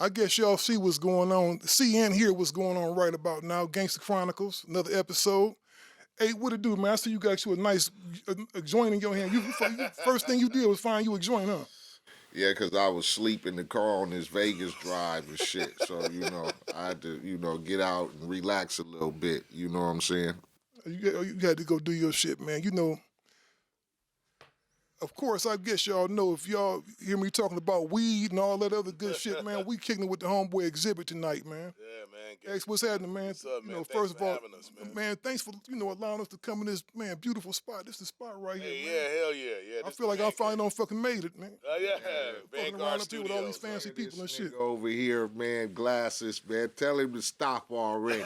I guess y'all see what's going on, see and hear what's going on right about now. Gangster Chronicles, another episode. Hey, what it do, man? I see you got you a nice a joint in your hand. First thing you did was find you a joint, huh? Yeah, because I was asleep in the car on this Vegas drive and shit. So, I had to, get out and relax a little bit. You know what I'm saying? You got to go do your shit, man. Of course, I guess y'all know if y'all hear me talking about weed and all that other good shit, man, we kicking it with the homeboy Xzibit tonight, man. Yeah, man. X, what's happening, man? What's up, man? Thanks First for of all, having us, man. Thanks for allowing us to come in this beautiful spot. This is the spot right here, man. Yeah, hell yeah. I feel like I finally done fucking made it, man. Yeah. Fucking around up here with all these fancy people and shit. Over here, man, glasses, man. Tell him to stop already.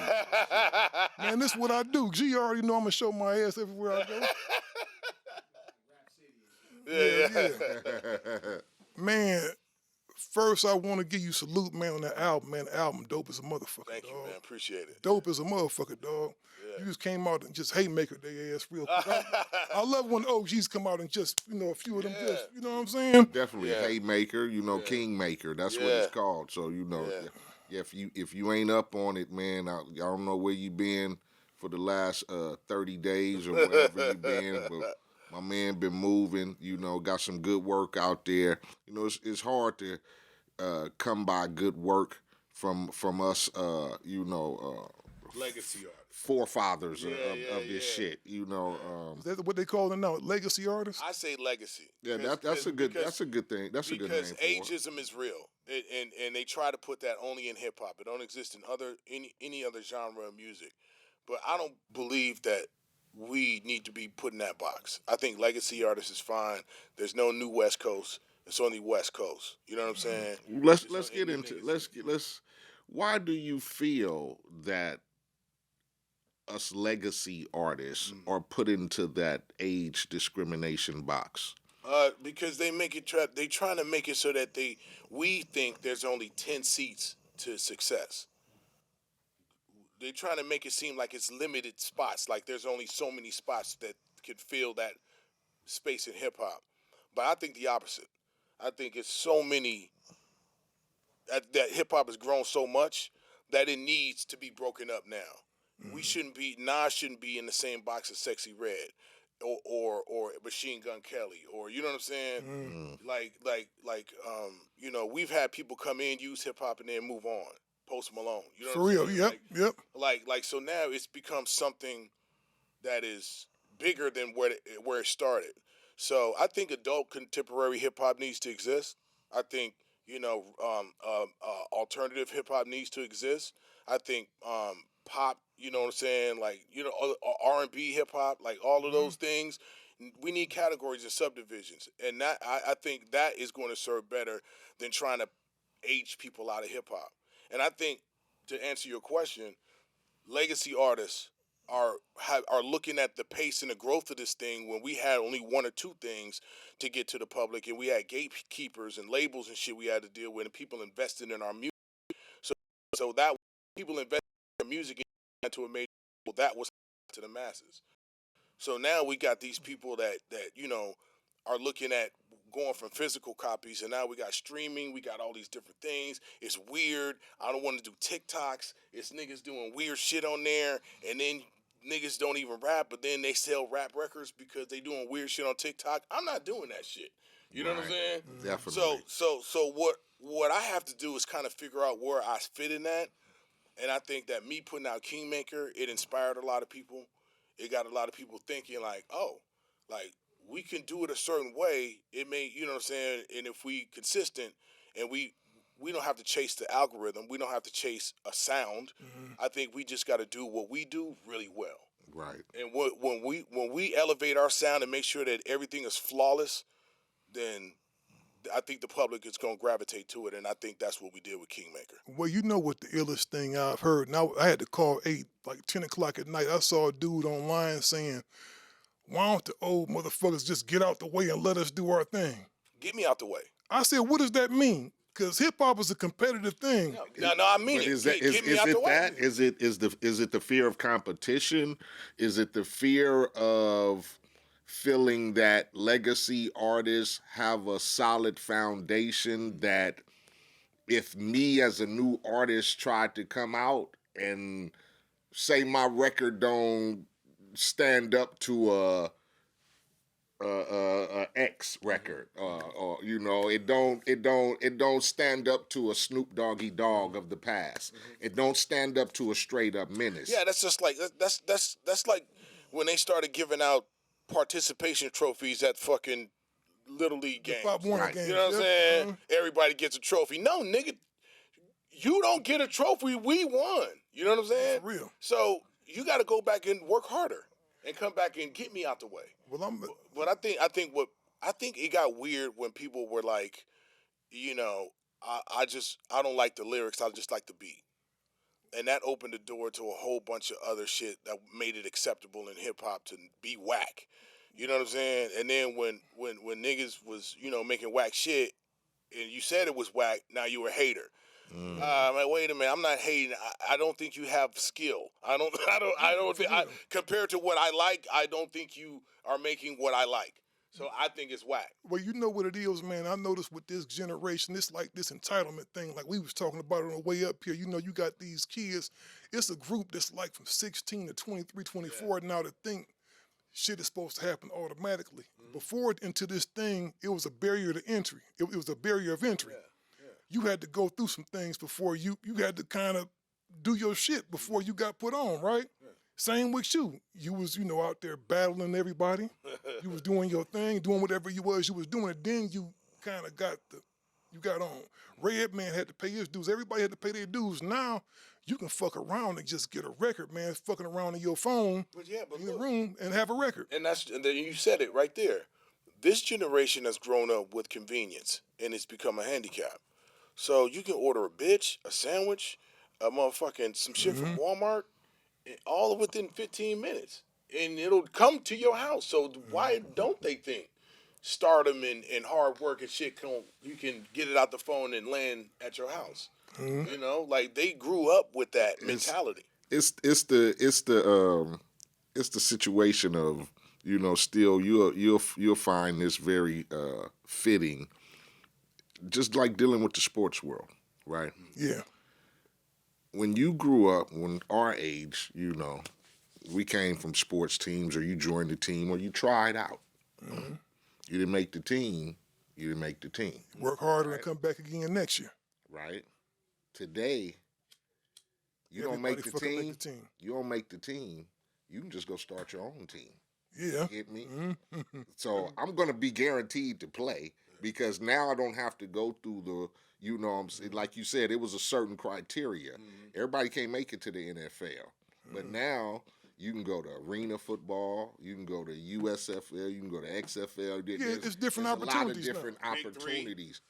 Man, this is what I do. G already know I'm gonna show my ass everywhere I go. Yeah. Man, first I want to give you salute, man, on that album, man. The album dope as a motherfucker, Thank you, man. Appreciate it. Dope as a motherfucker, dog. Yeah. You just came out and just haymaker their ass real quick. I love when OGs come out and just, a few of them just, you know what I'm saying? Definitely haymaker, kingmaker. That's what it's called. So, if you ain't up on it, man, I don't know where you been for the last 30 days or wherever you been, but my man been moving, got some good work out there. It's hard to come by good work from us, legacy artists. Forefathers of this shit, Is that what they call them now? Legacy artists? I say legacy. Yeah, that's a good thing. That's a good name. Because ageism is real, and they try to put that only in hip hop. It don't exist in any other genre of music. But I don't believe that we need to be put in that box. I think legacy artists is fine. There's no new West Coast. It's only West Coast. You know what I'm saying? Let's get into why do you feel that us legacy artists are put into that age discrimination box? Because they trying to make it so that we think there's only 10 seats to success. They're trying to make it seem like it's limited spots, like there's only so many spots that could fill that space in hip hop. But I think the opposite. I think it's so many that hip hop has grown so much that it needs to be broken up now. Mm-hmm. Nas shouldn't be in the same box as Sexy Red or Machine Gun Kelly, or you know what I'm saying? Mm-hmm. We've had people come in, use hip hop, and then move on. Post Malone, you know for what I'm real, saying? Yep. So now it's become something that is bigger than where it started. So I think adult contemporary hip hop needs to exist. I think alternative hip hop needs to exist. I think pop, you know what I'm saying, R&B hip hop, like all of those things. We need categories and subdivisions, and that I think that is going to serve better than trying to age people out of hip hop. And I think, to answer your question, legacy artists are looking at the pace and the growth of this thing when we had only one or two things to get to the public, and we had gatekeepers and labels and shit we had to deal with, and people invested in our music. So that people invested in their music into a major label, that was to the masses. So now we got these people that are looking at going from physical copies, and now we got streaming, we got all these different things. It's weird. I don't want to do TikToks. It's niggas doing weird shit on there, and then niggas don't even rap, but then they sell rap records because they doing weird shit on TikTok. I'm not doing that shit. You know what I'm saying? Definitely. So what I have to do is kind of figure out where I fit in that, and I think that me putting out Kingmaker, it inspired a lot of people. It got a lot of people thinking like, oh, like, we can do it a certain way. It may, you know what I'm saying? And if we consistent and we don't have to chase the algorithm, we don't have to chase a sound. Mm-hmm. I think we just got to do what we do really well. Right. And when we elevate our sound and make sure that everything is flawless, then I think the public is going to gravitate to it, and I think that's what we did with Kingmaker. Well, you know what the illest thing I've heard? Now, I had to call 10 o'clock at night. I saw a dude online saying, why don't the old motherfuckers just get out the way and let us do our thing? Get me out the way. I said, what does that mean? Because hip hop is a competitive thing. No, I mean it. Is it the fear of competition? Is it the fear of feeling that legacy artists have a solid foundation that if me as a new artist tried to come out and say my record don't stand up to a X record, or you know, it don't stand up to a Snoop Doggy Dogg of the past. It don't stand up to a straight up Menace. Yeah, that's just like that's like when they started giving out participation trophies at fucking Little League games. Pop Warner games. You know what I'm saying? Everybody gets a trophy. No, nigga, you don't get a trophy. We won. You know what I'm saying? For real. So you got to go back and work harder and come back and get me out the way. Well, But I think it got weird when people were like, you know, I don't like the lyrics. I just like the beat. And that opened the door to a whole bunch of other shit that made it acceptable in hip hop to be whack. You know what I'm saying? And then when niggas was, you know, making whack shit and you said it was whack, now you were a hater. Like, wait a minute, I'm not hating. I don't think you have skill. I don't think compared to what I like, I don't think you are making what I like. So I think it's whack. Well, you know what it is, man. I noticed with this generation, it's like this entitlement thing, like we was talking about on the way up here. You know, you got these kids. It's a group that's like from 16 to 23, 24 now to think shit is supposed to happen automatically. Before into this thing, it was a barrier to entry. It was a barrier of entry. You had to go through some things before you had to kind of do your shit before you got put on, right? Same with you. You was, you know, out there battling everybody. You was doing your thing, doing whatever you was doing it. Then you kind of got on. Redman had to pay his dues. Everybody had to pay their dues. Now you can fuck around and just get a record, man. Fucking around in your phone, in your room, and have a record. And then you said it right there. This generation has grown up with convenience, and it's become a handicap. So you can order a bitch, a sandwich, a motherfucking some shit from Walmart, all within 15 minutes. And it'll come to your house. So why don't they think stardom and hard work and shit, you can get it out the phone and land at your house? You know, like they grew up with that mentality. It's the situation of, you know, still you'll find this very fitting, just like dealing with the sports world, right? Yeah. When you grew up, when our age, you know, we came from sports teams, or you joined the team, or you tried out. You didn't make the team. You didn't make the team. Work harder and come back again next year. Right. Today, you don't make the team. You don't make the team. You can just go start your own team. Yeah. Get me? So I'm going to be guaranteed to play, because now I don't have to go through the, you know, like you said, it was a certain criteria. Everybody can't make it to the NFL. But now you can go to arena football, you can go to USFL, you can go to XFL. It's different opportunities. A lot of different opportunities.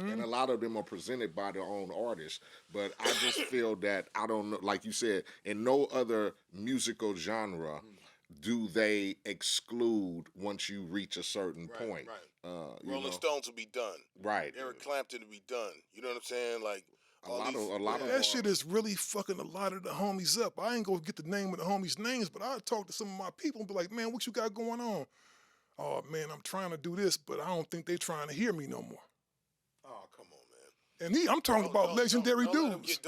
And a lot of them are presented by their own artists. But I just feel that, I don't know, like you said, in no other musical genre do they exclude once you reach a certain point. Right. Rolling Stones will be done. Right. Eric Clapton will be done. You know what I'm saying? Like, a lot of that shit is really fucking a lot of the homies up. I ain't gonna get the name of the homies' names, but I talk to some of my people and be like, man, what you got going on? Oh man, I'm trying to do this, but I don't think they trying to hear me no more. Oh, come on, man. And I'm talking about legendary dudes.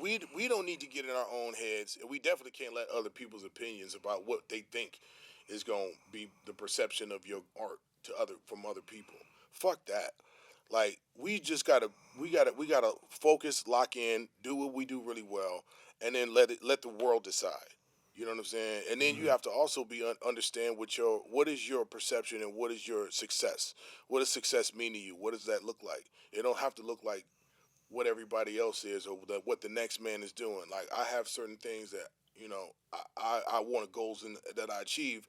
We don't need to get in our own heads, and we definitely can't let other people's opinions about what they think is gonna be the perception of your art from other people. Fuck that. Like, we gotta focus, lock in, do what we do really well, and then let the world decide. You know what I'm saying? And then you have to also understand what is your perception and what is your success. What does success mean to you? What does that look like? It don't have to look like what everybody else is or what the next man is doing. Like, I have certain things that, you know, I want goals that I achieve,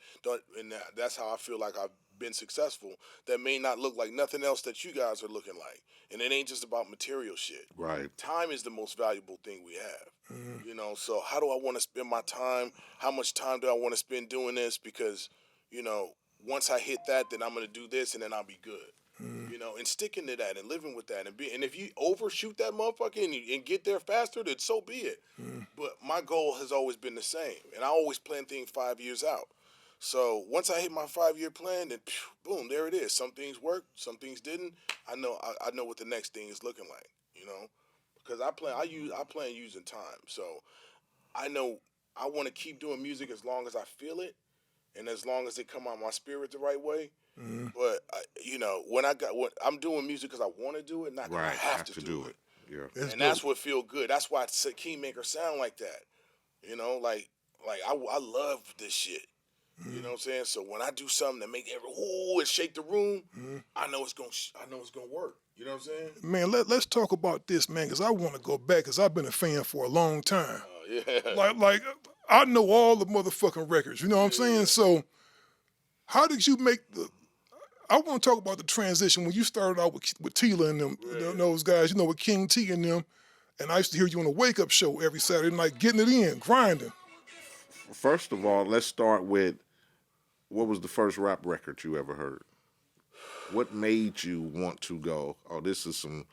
and that's how I feel like I've been successful. That may not look like nothing else that you guys are looking like, and it ain't just about material shit. Right. Time is the most valuable thing we have. You know, so how do I want to spend my time? How much time do I want to spend doing this? Because, you know, once I hit that, then I'm gonna do this, and then I'll be good. You know, and sticking to that and living with that, and if you overshoot that motherfucker and get there faster, then so be it. But my goal has always been the same, and I always plan things 5 years out. So once I hit my 5-year plan, then boom, there it is. Some things worked, some things didn't. I know what the next thing is looking like, because I plan using time. So I know I want to keep doing music as long as I feel it, and as long as it come out my spirit the right way. Mm-hmm. But when I'm doing music because I want to do it, not because I have to do it. Yeah, That's what feel good. That's why Kingmaker sound like that. I love this shit. Mm-hmm. You know what I'm saying? So when I do something that make and shake the room, I know it's gonna work. You know what I'm saying? Man, let's talk about this, man, because I want to go back, because I've been a fan for a long time. Yeah. Like I know all the motherfucking records. You know what I'm saying? So how did you make I want to talk about the transition when you started out with Tila and them, those guys, with King T and them. And I used to hear you on the Wake Up Show every Saturday night, getting it in, grinding. First of all, let's start with, what was the first rap record you ever heard? What made you want to go, oh, this is some,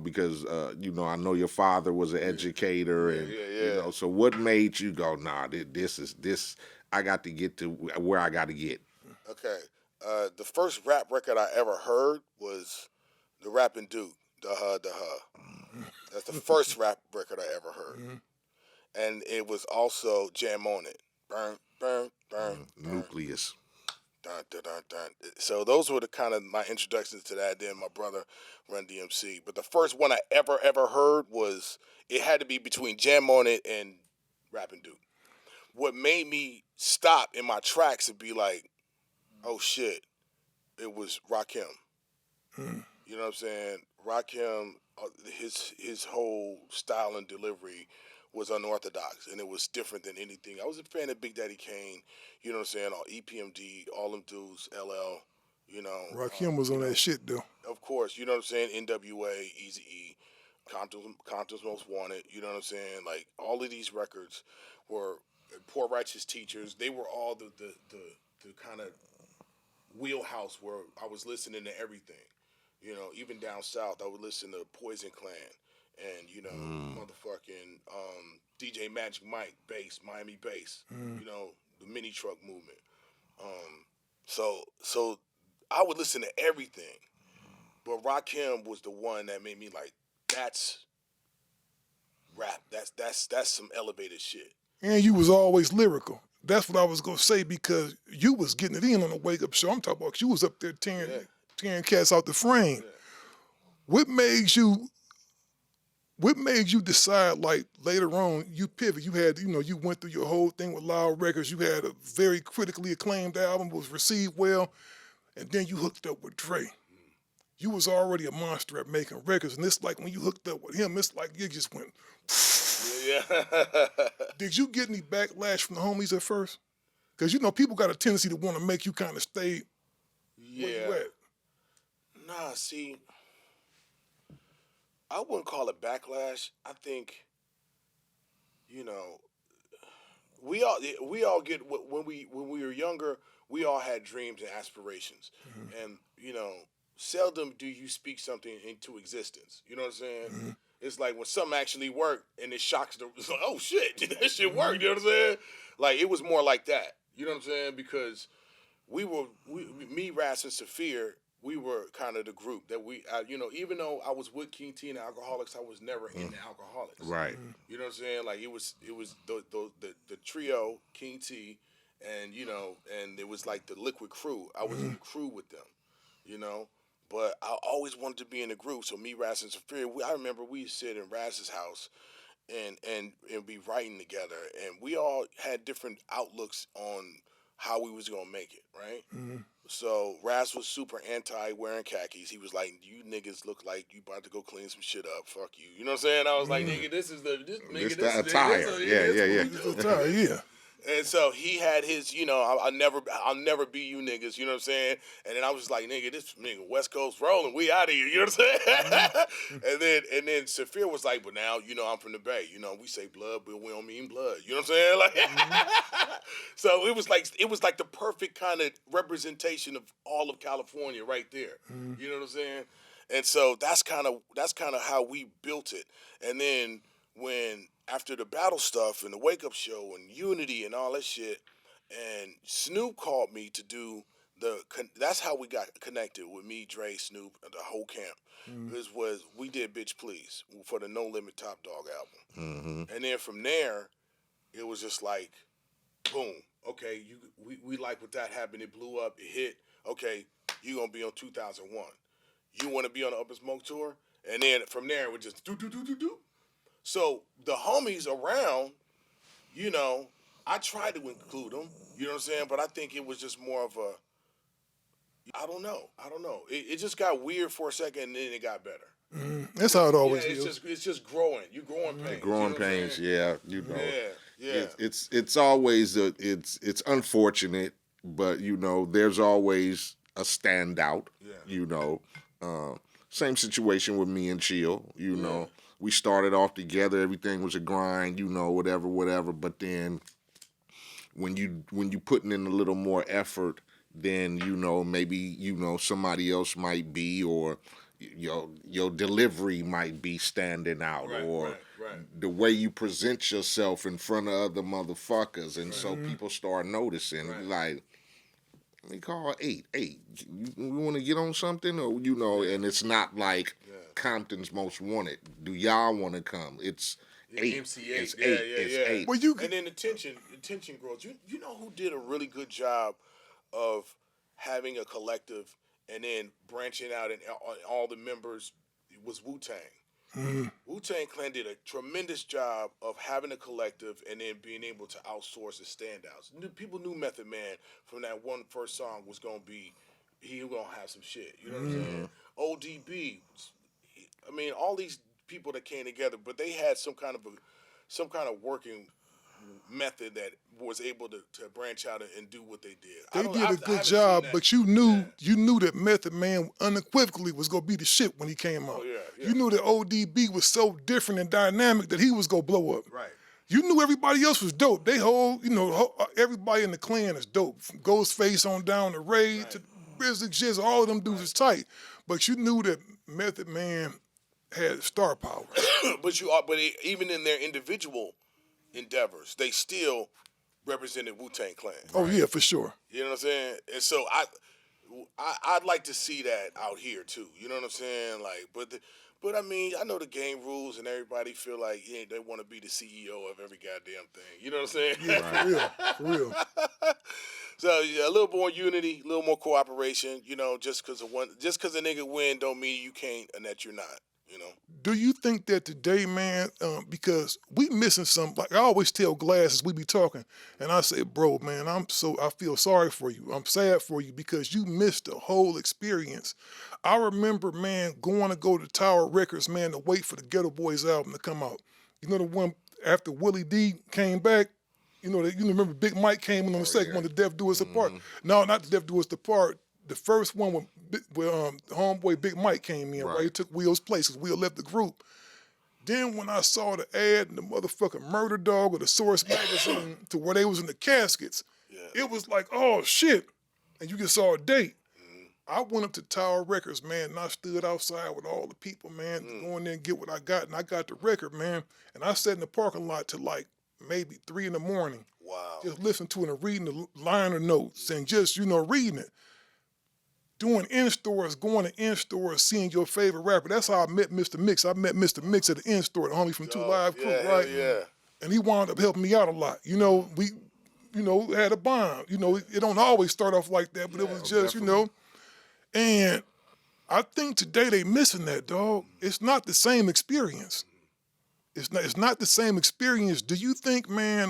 because, I know your father was an educator, and, so what made you go, nah, this, I got to get to where I got to get? Okay. The first rap record I ever heard was the Rapping Duke, Duh. That's the first rap record I ever heard. And it was also Jam on It. Burn, burn, burn, burn. Nucleus. Dun, dun, dun, dun. So those were the kind of my introductions to that. Then my brother Run DMC. But the first one I ever heard it had to be between Jam on It and Rapping Duke. What made me stop in my tracks and be like, oh shit, it was Rakim. You know what I'm saying? Rakim, his whole style and delivery was unorthodox, and it was different than anything. I was a fan of Big Daddy Kane, you know what I'm saying? All EPMD, all them dudes, LL, Rakim was on that shit, though. Of course, you know what I'm saying? NWA, Eazy-E, Compton's Most Wanted, you know what I'm saying? Like, all of these records were Poor Righteous Teachers. They were all the kind of wheelhouse where I was listening to everything. Even down south, I would listen to Poison Clan and, motherfucking DJ Magic Mike, bass, Miami bass, the mini truck movement. So I would listen to everything. But Rakim was the one that made me like, that's rap. That's some elevated shit. And you was always lyrical. That's what I was gonna say, because you was getting it in on the Wake Up Show. I'm talking about you was up there tearing cats out the frame. Yeah. What made you decide, like, later on you pivot? You had, you went through your whole thing with Loud Records. You had a very critically acclaimed album, was received well, and then you hooked up with Dre. You was already a monster at making records, and it's like when you hooked up with him, it's like you just went. Yeah. Did you get any backlash from the homies at first? Because people got a tendency to want to make you kind of stay where you at. Nah, see, I wouldn't call it backlash. I think, we all get, when we were younger, we all had dreams and aspirations, and seldom do you speak something into existence. You know what I'm saying? It's like when something actually worked and it shocks it's like, oh shit, that shit worked. You know what I'm saying? Like, it was more like that. You know what I'm saying? Because me, Ras, and Saphir, we were kind of the group that even though I was with King T and the Alcoholics, I was never in the Alcoholics. Right. You know what I'm saying? Like, it was the trio, King T, and and it was like the Liquid Crew. I was in the crew with them, But I always wanted to be in a group. So me, Ras, and Saphir, I remember we sit in Ras's house and be writing together, and we all had different outlooks on how we was gonna make it, right? So Ras was super anti wearing khakis. He was like, "You niggas look like you about to go clean some shit up. Fuck you." You know what I'm saying? I was like, "Nigga, this is the attire." Attire, yeah. And so he had his, I'll never be you niggas, you know what I'm saying? And then I was like, nigga, this nigga West Coast rolling, we out of here, you know what I'm saying? And then Saphir was like, but now, I'm from the Bay, we say blood, but we don't mean blood, you know what I'm saying? Like, so it was like the perfect kind of representation of all of California right there, you know what I'm saying? And so that's kind of how we built it. And then after the battle stuff and the Wake Up Show and Unity and all that shit, And Snoop called me to do that's how we got connected with me, Dre, Snoop, and the whole camp. We did Bitch Please for the No Limit Top Dog album. And then from there, it was just like, boom, okay, we like what that happened. It blew up, it hit. Okay, you gonna be on 2001. You want to be on the Up and Smoke tour? And then from there, it would just do. So the homies around, you know, I tried to include them, you know what I'm saying? But I think it was just more of a, I don't know. It just got weird for a second, and then it got better. That's how it always is. It's just growing. You growing pains. Growing pains, yeah. Yeah. It's always it's unfortunate, but there's always a standout. Yeah. Same situation with me and Chill. We started off together. Everything was a grind. Whatever. But then when you putting in a little more effort, then maybe somebody else might be, or your delivery might be standing out, or the way you present yourself in front of other motherfuckers, and so people start noticing. Like, let me call Eiht. You want to get on something, or and it's not like Compton's Most Wanted. Do y'all want to come? It's Eiht. MC Eiht. It's Eiht. Well, and then the tension grows. You know who did a really good job of having a collective and then branching out, and all the members was Wu-Tang. Wu-Tang Clan did a tremendous job of having a collective and then being able to outsource the standouts. People knew Method Man from that one first song was going to be, he was going to have some shit. You know what I'm saying? ODB. I mean, all these people that came together, but they had some kind of working method that was able to branch out and do what they did. They did a good job, but you knew that Method Man unequivocally was gonna be the shit when he came out. Oh, yeah. You knew that ODB was so different and dynamic that he was gonna blow up. Right. You knew everybody else was dope. Everybody in the clan is dope. From Ghostface on down to Ray to Grizzly Jizz, all of them dudes is tight. But you knew that Method Man had star power. but even in their individual endeavors, they still represented Wu-Tang Clan. Oh yeah, for sure. You know what I'm saying? And so I'd like to see that out here too. You know what I'm saying? Like, but I mean, I know the game rules, and everybody feel like they want to be the CEO of every goddamn thing. You know what I'm saying? Yeah, for real. So yeah, a little more unity, a little more cooperation. Just because a nigga win don't mean you can't and that you're not. Do you think that today, man, because we missing some, like I always tell Glass as we be talking, and I say, bro, man, I feel sorry for you. I'm sad for you because you missed the whole experience. I remember, man, going to go to Tower Records, man, to wait for the Ghetto Boys album to come out. The one after Willie D came back, you remember Big Mike came in on the second one, The Deaf Do Us Apart. No, not The Deaf Do Us Apart. The first one when homeboy Big Mike came in, right? He took Will's place because Will left the group. Then when I saw the ad in the motherfucking Murder Dog or the Source magazine to where they was in the caskets, it was like, oh shit. And you just saw a date. I went up to Tower Records, man, and I stood outside with all the people, man, to go in there and get what I got. And I got the record, man. And I sat in the parking lot till like maybe 3 in the morning. Wow. Just listening to it and reading the liner notes and just, reading it. Doing in-stores, going to in-stores, seeing your favorite rapper. That's how I met Mr. Mix. I met Mr. Mix at the in-store, the homie from Two Live Crew, right? Yeah. And he wound up helping me out a lot. We, had a bond. It don't always start off like that, but it was just, And I think today they missing that, dog. It's not the same experience. It's not the same experience. Do you think, man,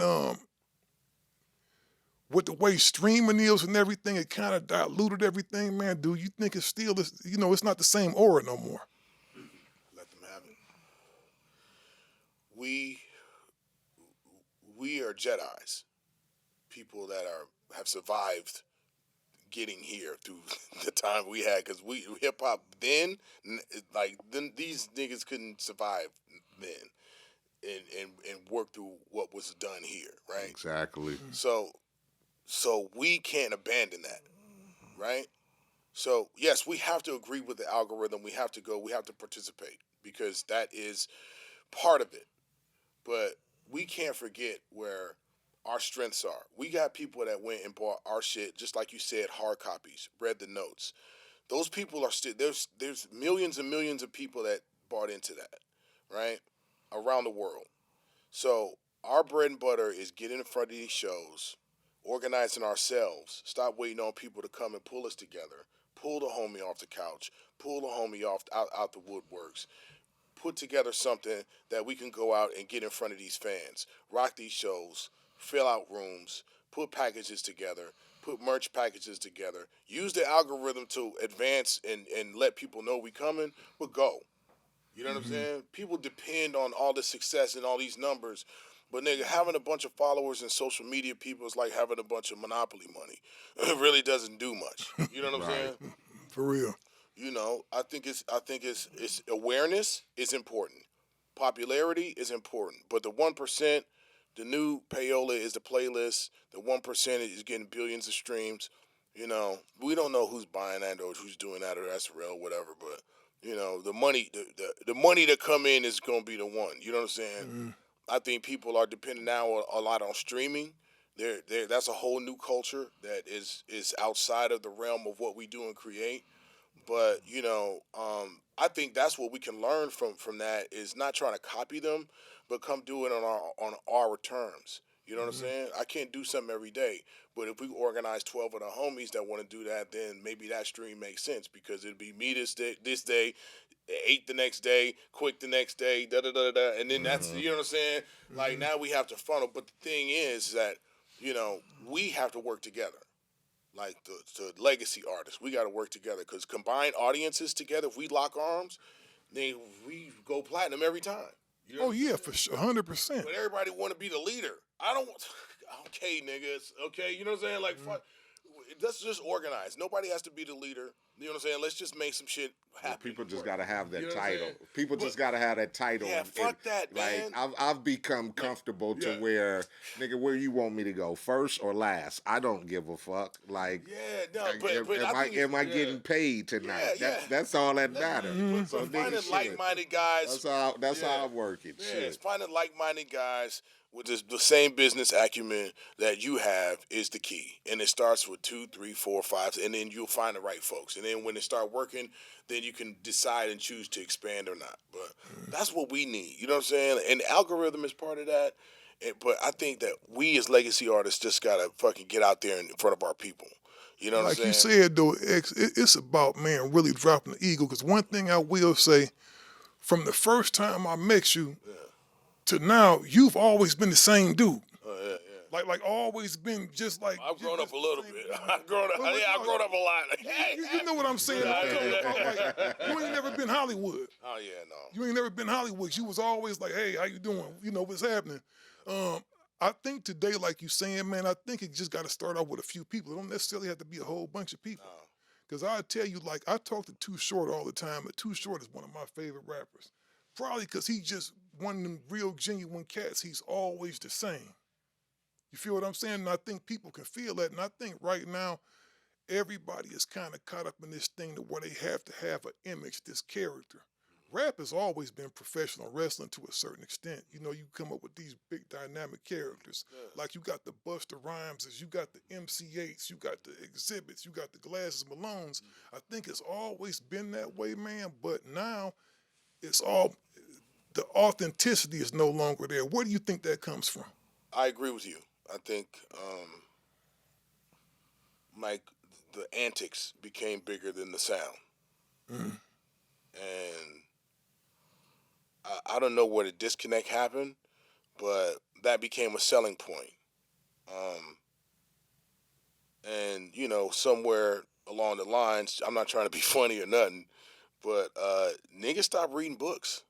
with the way streaming is and everything, it kind of diluted everything, man? Do you think it's still, it's not the same aura no more? Let them have it. We are Jedis, people that have survived getting here through the time we had, because we hip hop then these niggas couldn't survive then and work through what was done here, right? Exactly. So we can't abandon that, right? So yes, we have to agree with the algorithm. We have to participate because that is part of it. But we can't forget where our strengths are. We got people that went and bought our shit, just like you said, hard copies, read the notes. Those people are still there's millions and millions of people that bought into that, right? Around the world. So our bread and butter is getting in front of these shows, organizing ourselves, stop waiting on people to come and pull us together, pull the homie off the couch, pull the homie off out the woodworks, put together something that we can go out and get in front of these fans, rock these shows, fill out rooms, put packages together, put merch packages together, use the algorithm to advance and let people know we coming, but go. You know what I'm saying? People depend on all the success and all these numbers, but nigga, having a bunch of followers and social media people is like having a bunch of monopoly money. It really doesn't do much. You know what I'm saying? For real. You know, I think it's awareness is important. Popularity is important. But the 1%, the new payola is the playlist. The 1% is getting billions of streams. You know, we don't know who's buying that or who's doing that or that's real, whatever, but you know, the money the money that come in is gonna be the one. You know what I'm saying? I think people are depending now a lot on streaming. That's a whole new culture that is outside of the realm of what we do and create. But you know, I think that's what we can learn from that is not trying to copy them, but come do it on our terms. You know what I'm saying? I can't do something every day, but if we organize 12 of the homies that want to do that, then maybe that stream makes sense because it'd be me this day, Eiht the next day, Quick the next day, da da da da, and then that's you know what I'm saying. Like now we have to funnel, but the thing is that you know we have to work together. Like the legacy artists, we got to work together because combined audiences together, if we lock arms, then we go platinum every time. You know Oh yeah, for sure, 100%. but everybody want to be the leader. I don't want. Okay, niggas. Okay, you know what I'm saying? Like, fuck. Let's just organize. Nobody has to be the leader. You know what I'm saying? Let's just make some shit happen. People just got to have that You know what I'm title. saying? People just got to have that title. Yeah, fuck that, man. Like, I've become comfortable to where, nigga, where you want me to go, first or last? I don't give a fuck. Like, yeah, no, but am I getting paid tonight? Yeah. That's all that matters. So finding like-minded guys. That's how I work it. Yeah, Shit. it's finding like-minded guys with the same business acumen that you have is the key. And it starts with 2, 3, 4, 5, and then you'll find the right folks. And then when it start working, then you can decide and choose to expand or not. But that's what we need. You know what I'm saying? And the algorithm is part of that. But I think that we as legacy artists just got to fucking get out there in front of our people. You know what I'm saying? Like you said, though, X, it's about, man, really dropping the ego. Because one thing I will say, from the first time I met you to now, you've always been the same dude. Like always been just like. I've grown up a little bit. I've grown up. I've grown up a lot. You know what I'm saying? Like, you ain't never been Hollywood. Oh yeah, no. You ain't never been Hollywood. You was always like, hey, how you doing? You know what's happening. I think today, like you saying, man, I think it just got to start out with a few people. It don't necessarily have to be a whole bunch of people. Because I tell you, like, I talk to Too Short all the time, and Too Short is one of my favorite rappers. Probably because he just one of them real genuine cats. He's always the same. You feel what I'm saying? And I think people can feel that. And I think right now, everybody is kind of caught up in this thing to where they have to have an image, this character. Rap has always been professional wrestling to a certain extent. You know, you come up with these big dynamic characters. Like you got the Busta Rhymeses, you got the MC Eights, you got the Xzibits, you got the Glasses Malones. I think it's always been that way, man. But now it's all, the authenticity is no longer there. Where do you think that comes from? I agree with you. I think like the antics became bigger than the sound. And I don't know where the disconnect happened, but that became a selling point. And, you know, somewhere along the lines, I'm not trying to be funny or nothing, but niggas stopped reading books.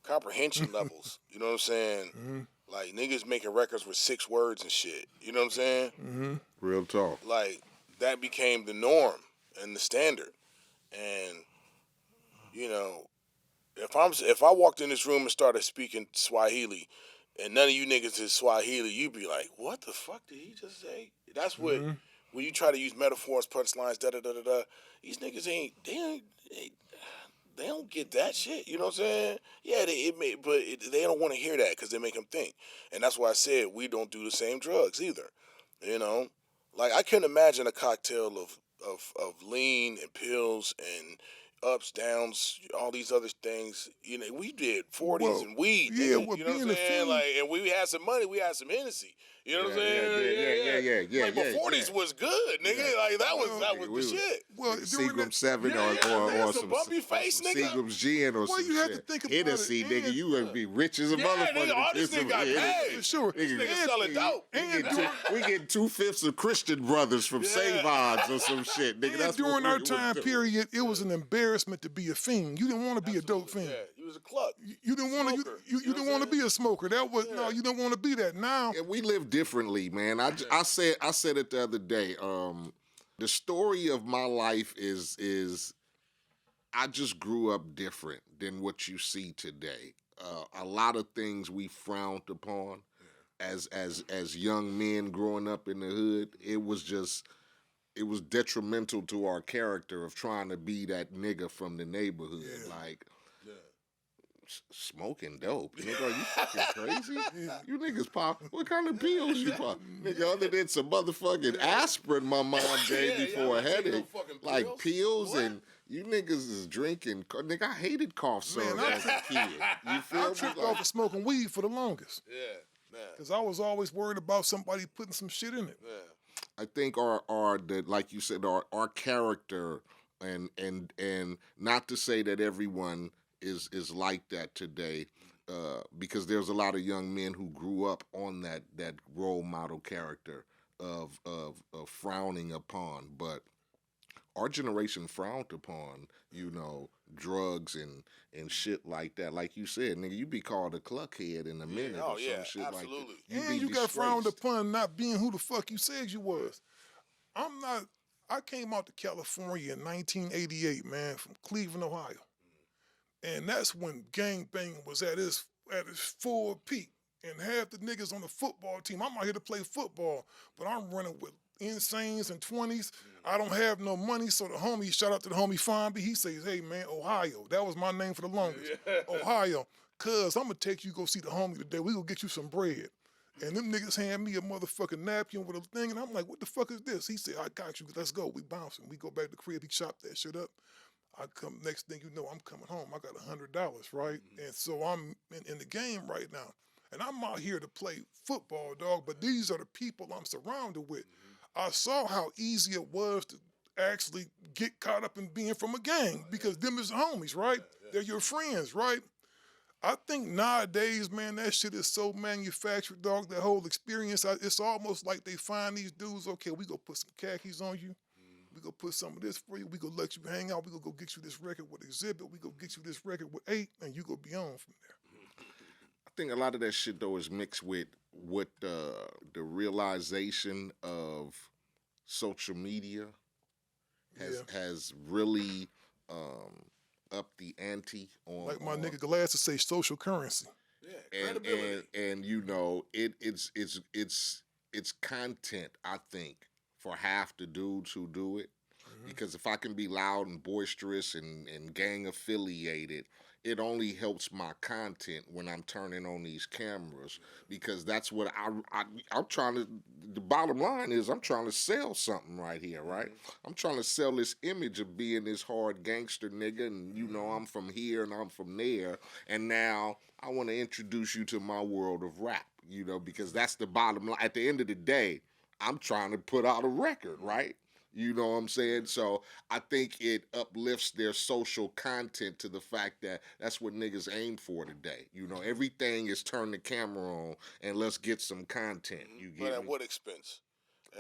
Comprehension levels, you know what I'm saying? Like, niggas making records with 6 words and shit. You know what I'm saying? Real talk. Like, that became the norm and the standard. And, you know, if I walked in this room and started speaking Swahili and none of you niggas is Swahili, you'd be like, what the fuck did he just say? That's what, when you try to use metaphors, punchlines, da-da-da-da-da, these niggas they don't get that shit. You know what I'm saying? Yeah, they don't want to hear that because they make them think. And that's why I said we don't do the same drugs either. You know? Like, I couldn't imagine a cocktail of lean and pills and ups, downs, all these other things. You know, we did 40s and weed. Yeah, nigga, well, you know what being I'm a saying? fiend. Like, and we had some money, we had some Hennessy. You know what I'm saying? Yeah. Like, but 40s was good, nigga. Like, that was the shit. Well, during Seagram that, 7 nigga, or some bumpy face, nigga. Seagram's gin or well, some you shit. have to think about Hennessy, it. nigga, you would be rich as a motherfucker. Nigga, all this nigga got paid. For sure. This nigga selling dope. We get 2/5 of Christian Brothers from Save Odds or some shit, nigga. And That's during our what time period, it was an embarrassment to be a fiend. You didn't want to be a dope fiend. Yeah, you was a cluck. You didn't want to. You didn't want to be a smoker. That was no. You don't want to be that. Now And we live differently, man. I said it the other day. The story of my life is I just grew up different than what you see today. A lot of things we frowned upon as young men growing up in the hood. It was detrimental to our character of trying to be that nigga from the neighborhood. Like, smoking dope. Nigga, are you fucking crazy? You niggas pop. What kind of pills you pop? Nigga, other than some motherfucking aspirin my mom gave me for a headache. Like pills and you niggas is drinking. Nigga, I hated cough syrup as a kid. You feel I me? tripped off of smoking weed for the longest. Yeah, man. Because I was always worried about somebody putting some shit in it. I think our like you said, our character and not to say that everyone is like that today, because there's a lot of young men who grew up on that role model character of frowning upon, but our generation frowned upon, drugs and shit like that. Like you said, nigga, you be called a cluckhead in a minute or some shit absolutely. like that. And you got frowned upon not being who the fuck you said you was. I came out to California in 1988, man, from Cleveland, Ohio. And that's when gangbanging was at its full peak. And half the niggas on the football team, I'm out here to play football, but I'm running with insanes and 20s. I don't have no money, so the homie, shout out to the homie Fonby, he says, hey man, Ohio. That was my name for the longest. Ohio. Cuz I'm gonna take you go see the homie today. We gonna get you some bread. And them niggas hand me a motherfucking napkin with a thing, and I'm like, what the fuck is this? He said, I got you, let's go. We bouncing. We go back to the crib, he chopped that shit up. I come, next thing you know, I'm coming home. I got $100, right? And so I'm in the game right now. And I'm out here to play football, dog, but these are the people I'm surrounded with. I saw how easy it was to actually get caught up in being from a gang because them is homies, right? They're your friends, right? I think nowadays, man, that shit is so manufactured, dog, that whole experience, it's almost like they find these dudes, okay, we gonna put some khakis on you. We gonna put some of this for you. We gonna let you hang out. We gonna go get you this record with Xzibit. We gonna get you this record with Eiht, and you gonna be on from there. I think a lot of that shit though is mixed with what the realization of social media has really upped the ante on. Like my nigga Glass to say, social currency. And it's content, I think, for half the dudes who do it. Because if I can be loud and boisterous and gang affiliated, it only helps my content when I'm turning on these cameras, because that's what I'm trying to, the bottom line is I'm trying to sell something right here, right? I'm trying to sell this image of being this hard gangster nigga, and I'm from here and I'm from there, and now I want to introduce you to my world of rap, because that's the bottom line. At the end of the day, I'm trying to put out a record, right? You know what I'm saying? So I think it uplifts their social content to the fact that that's what niggas aim for today. Everything is turn the camera on and let's get some content. You get But at me? what expense?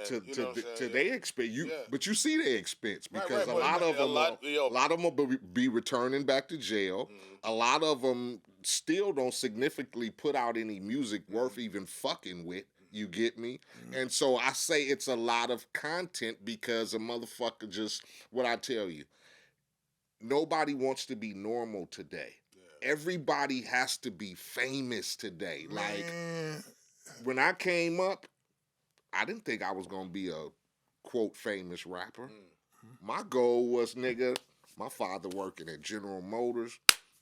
To their expense, but you see their expense because right, a lot of them will be returning back to jail. A lot of them still don't significantly put out any music worth even fucking with. You get me? And so I say it's a lot of content because a motherfucker just, what I tell you, nobody wants to be normal today. Yeah. Everybody has to be famous today. Man. Like, when I came up, I didn't think I was going to be a, quote, famous rapper. My goal was, nigga, my father working at General Motors.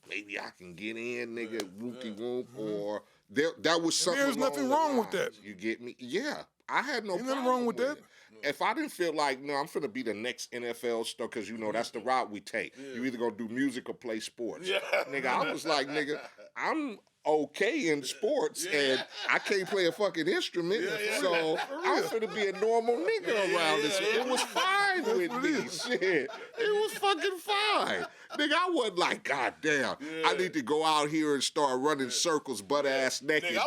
Maybe I can get in, nigga, whoop-de-whoop, or that was something. There's nothing wrong with that. You get me? Yeah. I had no problem nothing wrong with that. it. If I didn't feel like, no, I'm finna be the next NFL star, because, you know, that's the route we take. You either gonna do music or play sports. Nigga, I was like, nigga, I'm okay in sports, and I can't play a fucking instrument, so I'm finna be a normal nigga around this. It was fine with me, shit. It was fucking fine. Nigga, I wasn't like, God damn, I need to go out here and start running circles butt-ass naked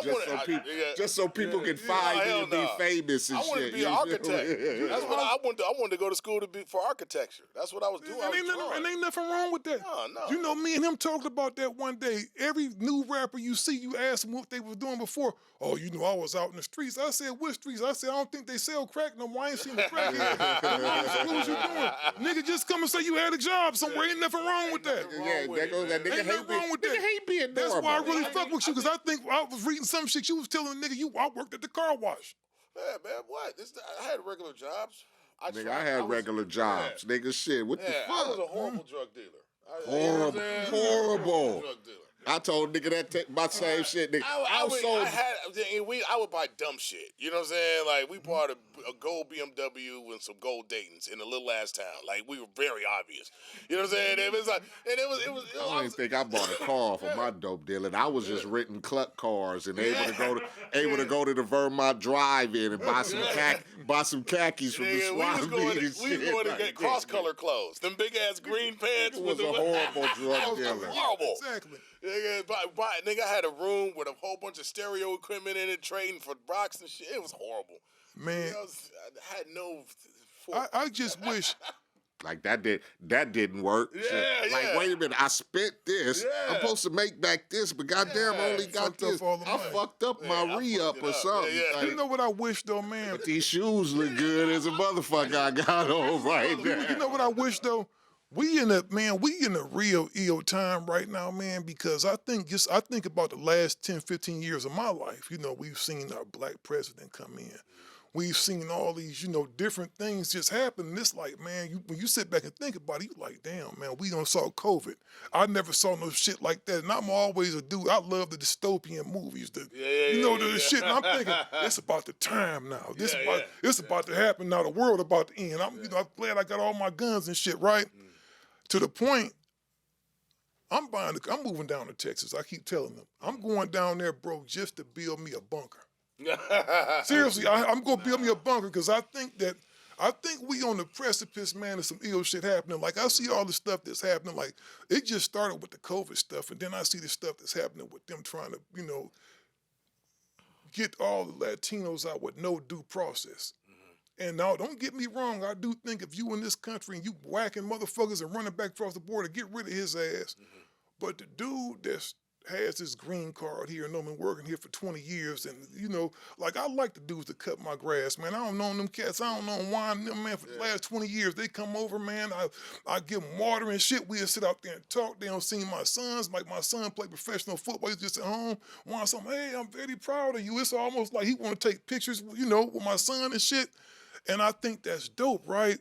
just so people can find me and be famous and shit. I wanted to be an architect. That's what I wanted. I wanted to go to school for architecture. That's what I was doing. And ain't nothing wrong with that. No. You know, me and him talked about that one day. Every new rapper you see, you ask them what they was doing before. Oh, you know, I was out in the streets. I said, what streets? I said, I don't think they sell crack no more. I ain't seen the crack yet. What was you doing? Nigga, just come and say you had a job somewhere. Ain't nothing wrong with that. There goes that nigga. Ain't nothing wrong with that. Hate being normal. That's why I really fuck with you, because I think I was reading some shit. You was telling a nigga I worked at the car wash. Man, what? I had regular jobs. I had regular jobs. Nigga, shit. What the fuck? I was a horrible drug dealer. Horrible. Drug dealer. I told nigga that my same shit, nigga. I would buy dumb shit. You know what I'm saying? Like, we bought a gold BMW and some gold Daytons in a little ass town. Like, we were very obvious. You know what I'm saying? It was like, and it was. I don't even think I bought a car for my dope dealing. I was just renting cluck cars and able to go to the Vermont Drive-In and buy some khakis from the swap meet. We was going to get cross-color clothes. Them big ass green pants. It was a horrible drug dealer. Horrible. Exactly. Nigga, I had a room with a whole bunch of stereo equipment in it, trading for rocks and shit. It was horrible. Man, I had no. I just wish. Like that didn't work. Like, wait a minute, I spent this. I'm supposed to make back this, but goddamn, I only got this. I fucked up my re-up or something. Like, you know what I wish though, man? But these shoes look good as a motherfucker I got on right now. You know what I wish though? We in a real EO time right now, man, because I think about the last 10, 15 years of my life. You know, we've seen our black president come in. We've seen all these, you know, different things just happen. And it's like, man, when you sit back and think about it, you like, damn, man, we done saw COVID. I never saw no shit like that. And I'm always a dude, I love the dystopian movies. The shit. And I'm thinking, it's about the time now. It's about to happen now. The world about to end. I'm glad I got all my guns and shit, right? To the point, I'm moving down to Texas. I keep telling them. I'm going down there, bro, just to build me a bunker. Seriously, I'm going to build me a bunker because I think we on the precipice, man, of some ill shit happening. Like, I see all the stuff that's happening. Like, it just started with the COVID stuff, and then I see the stuff that's happening with them trying to, you know, get all the Latinos out with no due process. And now, don't get me wrong, I do think if you in this country and you whacking motherfuckers and running back across the border, get rid of his ass. But the dude that has his green card here and been working here for 20 years, and, you know, like, I like the dudes that cut my grass, man. I don't know them cats. I don't know why them, man, for the last 20 years. They come over, man. I give them water and shit. We'll sit out there and talk. They don't see my sons. Like, my son played professional football. He's just at home. Want something, hey, I'm very proud of you. It's almost like he want to take pictures, you know, with my son and shit. And I think that's dope, right?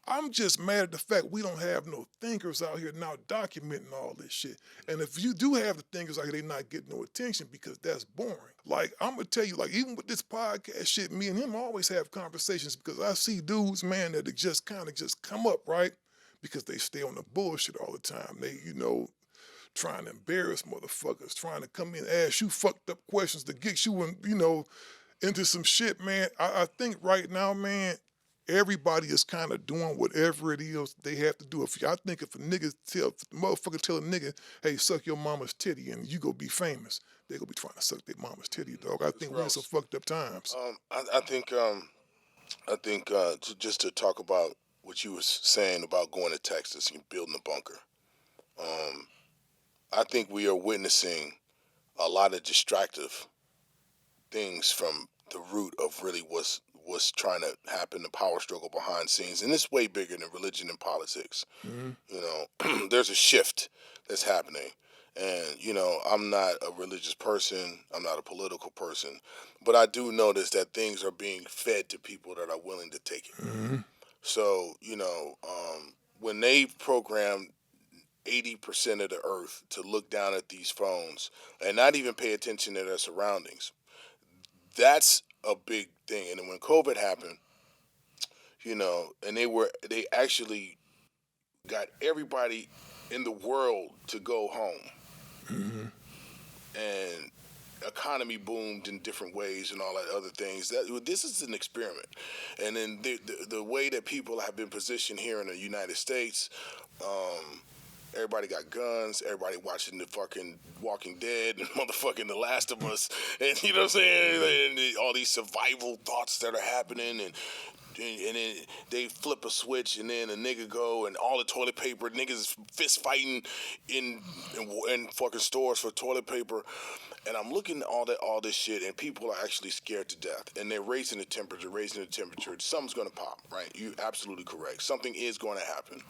I'm just mad at the fact we don't have no thinkers out here now documenting all this shit. And if you do have the thinkers out here, they not getting no attention because that's boring. Like, I'm going to tell you, like, even with this podcast shit, me and him always have conversations because I see dudes, man, that just kind of just come up, right? Because they stay on the bullshit all the time. They, you know, trying to embarrass motherfuckers, trying to come in and ask you fucked up questions to get you, in, you know, into some shit, man. I think right now, man, everybody is kind of doing whatever it is they have to do. I think if a motherfucker tell a nigga, hey, suck your mama's titty and you go be famous, they gonna be trying to suck their mama's titty, dog. I think we're in some fucked up times. I think just to talk about what you was saying about going to Texas and building a bunker, I think we are witnessing a lot of distractive things from the root of really what's trying to happen, the power struggle behind scenes. And it's way bigger than religion and politics. You know, there's a shift that's happening. And, you know, I'm not a religious person. I'm not a political person. But I do notice that things are being fed to people that are willing to take it. So, you know, when they programmed 80% of the earth to look down at these phones and not even pay attention to their surroundings, that's a big thing. And then when COVID happened, you know, and they actually got everybody in the world to go home. And economy boomed in different ways and all that other things. This is an experiment. And then the way that people have been positioned here in the United States, everybody got guns, everybody watching the fucking Walking Dead and motherfucking The Last of Us, and you know what I'm saying, and all these survival thoughts that are happening, and then they flip a switch, and then a nigga go, and all the toilet paper, niggas fist fighting in fucking stores for toilet paper. And I'm looking at all this shit, and people are actually scared to death, and they're raising the temperature. Something's gonna pop, right? You're absolutely correct. Something is going to happen.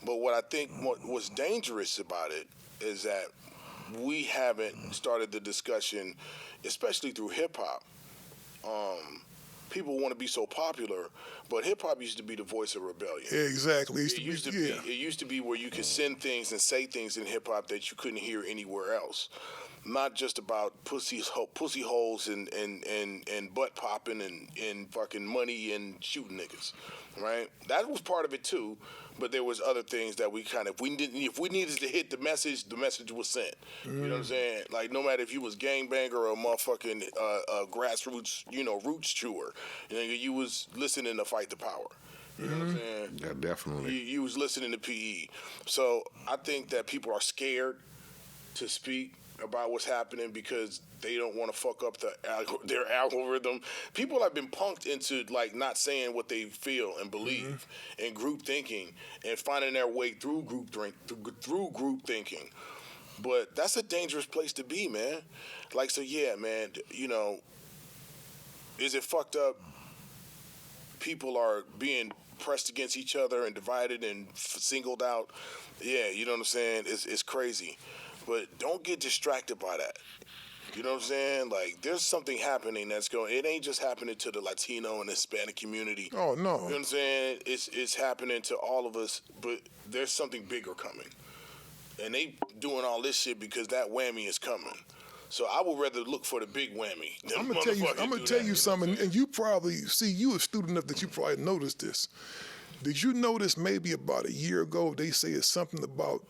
But what I think what's dangerous about it is that we haven't started the discussion, especially through hip hop. People want to be so popular, but hip hop used to be the voice of rebellion. Yeah, exactly. It used to be where you could send things and say things in hip hop that you couldn't hear anywhere else. Not just about pussy holes and butt popping and fucking money and shooting niggas, right? That was part of it too, but there was other things that we kind of, if we needed to hit the message was sent. You know what I'm saying? Like, no matter if you was gangbanger or a motherfucking grassroots, roots chewer, you was listening to Fight the Power. You know what I'm saying? Yeah, definitely. You was listening to PE. So I think that people are scared to speak about what's happening because they don't want to fuck up their algorithm. People have been punked into like not saying what they feel and believe, and group thinking, and finding their way through group thinking. But that's a dangerous place to be, man. Like, so yeah, man. Is it fucked up? People are being pressed against each other and divided and singled out. Yeah, you know what I'm saying? It's crazy. But don't get distracted by that. You know what I'm saying? Like, there's something happening that's going. It ain't just happening to the Latino and Hispanic community. Oh, no. You know what I'm saying? It's happening to all of us, but there's something bigger coming. And they doing all this shit because that whammy is coming. So I would rather look for the big whammy. I'm gonna tell you something, and you probably you a student enough that you probably noticed this. Did you notice maybe about a year ago they say it's something about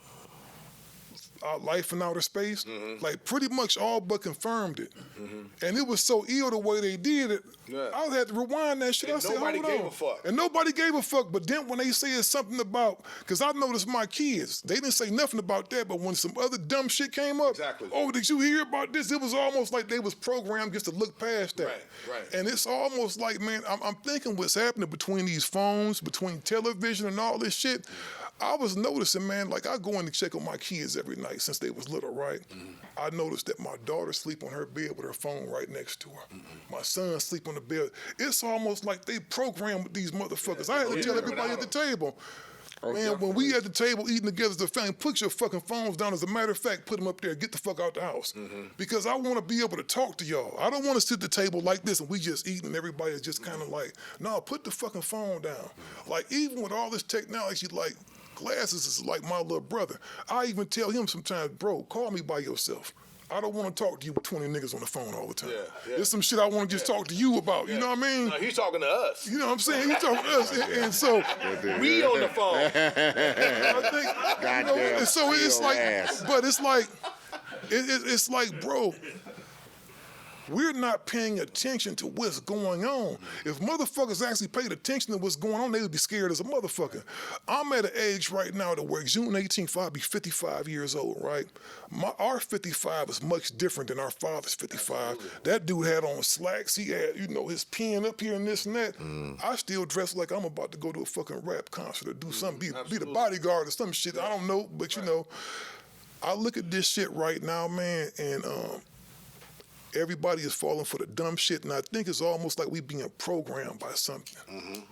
life in outer space? Like, pretty much all but confirmed it. And it was so ill the way they did it. Yeah. I had to rewind that shit. And I said, nobody gave a fuck. And nobody gave a fuck. But then when they say it's something about, because I noticed my kids, they didn't say nothing about that. But when some other dumb shit came up, oh, did you hear about this? It was almost like they was programmed just to look past that. Right. And it's almost like, man, I'm thinking what's happening between these phones, between television and all this shit. I was noticing, man, like, I go in to check on my kids every night since they was little, right? I noticed that my daughter sleep on her bed with her phone right next to her. My son sleep on the bed. It's almost like they programmed with these motherfuckers. I had to tell everybody at the table, man, when we at the table eating together as a family, put your fucking phones down. As a matter of fact, put them up there. Get the fuck out the house. Because I want to be able to talk to y'all. I don't want to sit at the table like this and we just eating and everybody is just kind of like, no, put the fucking phone down. Like, even with all this technology, like, glasses is like my little brother. I even tell him sometimes, bro, call me by yourself. I don't want to talk to you with 20 niggas on the phone all the time. There's some shit I want to just talk to you about. You know what I mean? No, he's talking to us. You know what I'm saying? He's talking to us. And so we on the phone. I think, and so it's like, but it's like, it's like, bro, we're not paying attention to what's going on. If motherfuckers actually paid attention to what's going on, they would be scared as a motherfucker. I'm at an age right now to where June 18th, I'll be 55 years old, right? Our 55 is much different than our father's 55. Absolutely. That dude had on slacks. He had, his pen up here and this and that. I still dress like I'm about to go to a fucking rap concert or do something, be the bodyguard or some shit. I don't know, but I look at this shit right now, man, and everybody is falling for the dumb shit, and I think it's almost like we being programmed by something.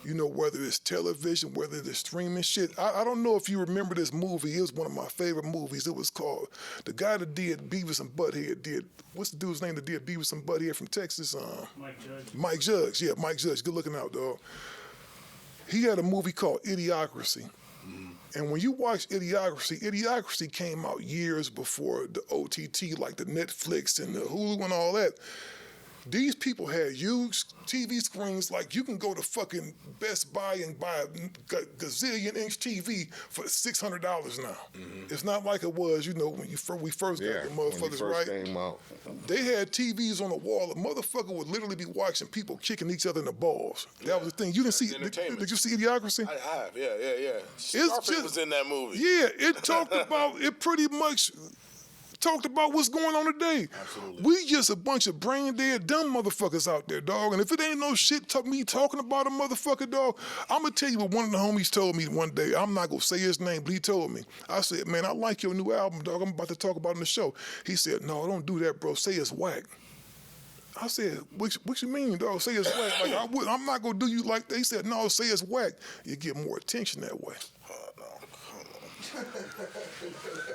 Whether it's television, whether it's streaming shit. I don't know if you remember this movie. It was one of my favorite movies. It was called, the guy that did Beavis and Butthead what's the dude's name that did Beavis and Butthead from Texas? Mike Judge. Mike Judge, yeah, Mike Judge. Good looking out, dog. He had a movie called Idiocracy. And when you watch Idiocracy came out years before the OTT, like the Netflix and the Hulu and all that. These people had huge TV screens, like you can go to fucking Best Buy and buy a gazillion-inch TV for $600 now. It's not like it was, you know, when we first got the motherfuckers, right? Came out. They had TVs on the wall. A motherfucker would literally be watching people kicking each other in the balls. That was the thing. You didn't see? Did you see Idiocracy? I have, yeah. Scarface was in that movie. Yeah, it talked about it pretty much. Talked about what's going on today. Absolutely. We just a bunch of brain dead dumb motherfuckers out there, dog. And if it ain't no shit me talking about a motherfucker, dog, I'm gonna tell you what one of the homies told me one day. I'm not gonna say his name, but he told me. I said, man, I like your new album, dog. I'm about to talk about it in the show. He said, no, don't do that, bro. Say it's whack. I said, what you mean, dog? Say it's whack. Like I'm not gonna do you like that. He said, no, say it's whack. You get more attention that way.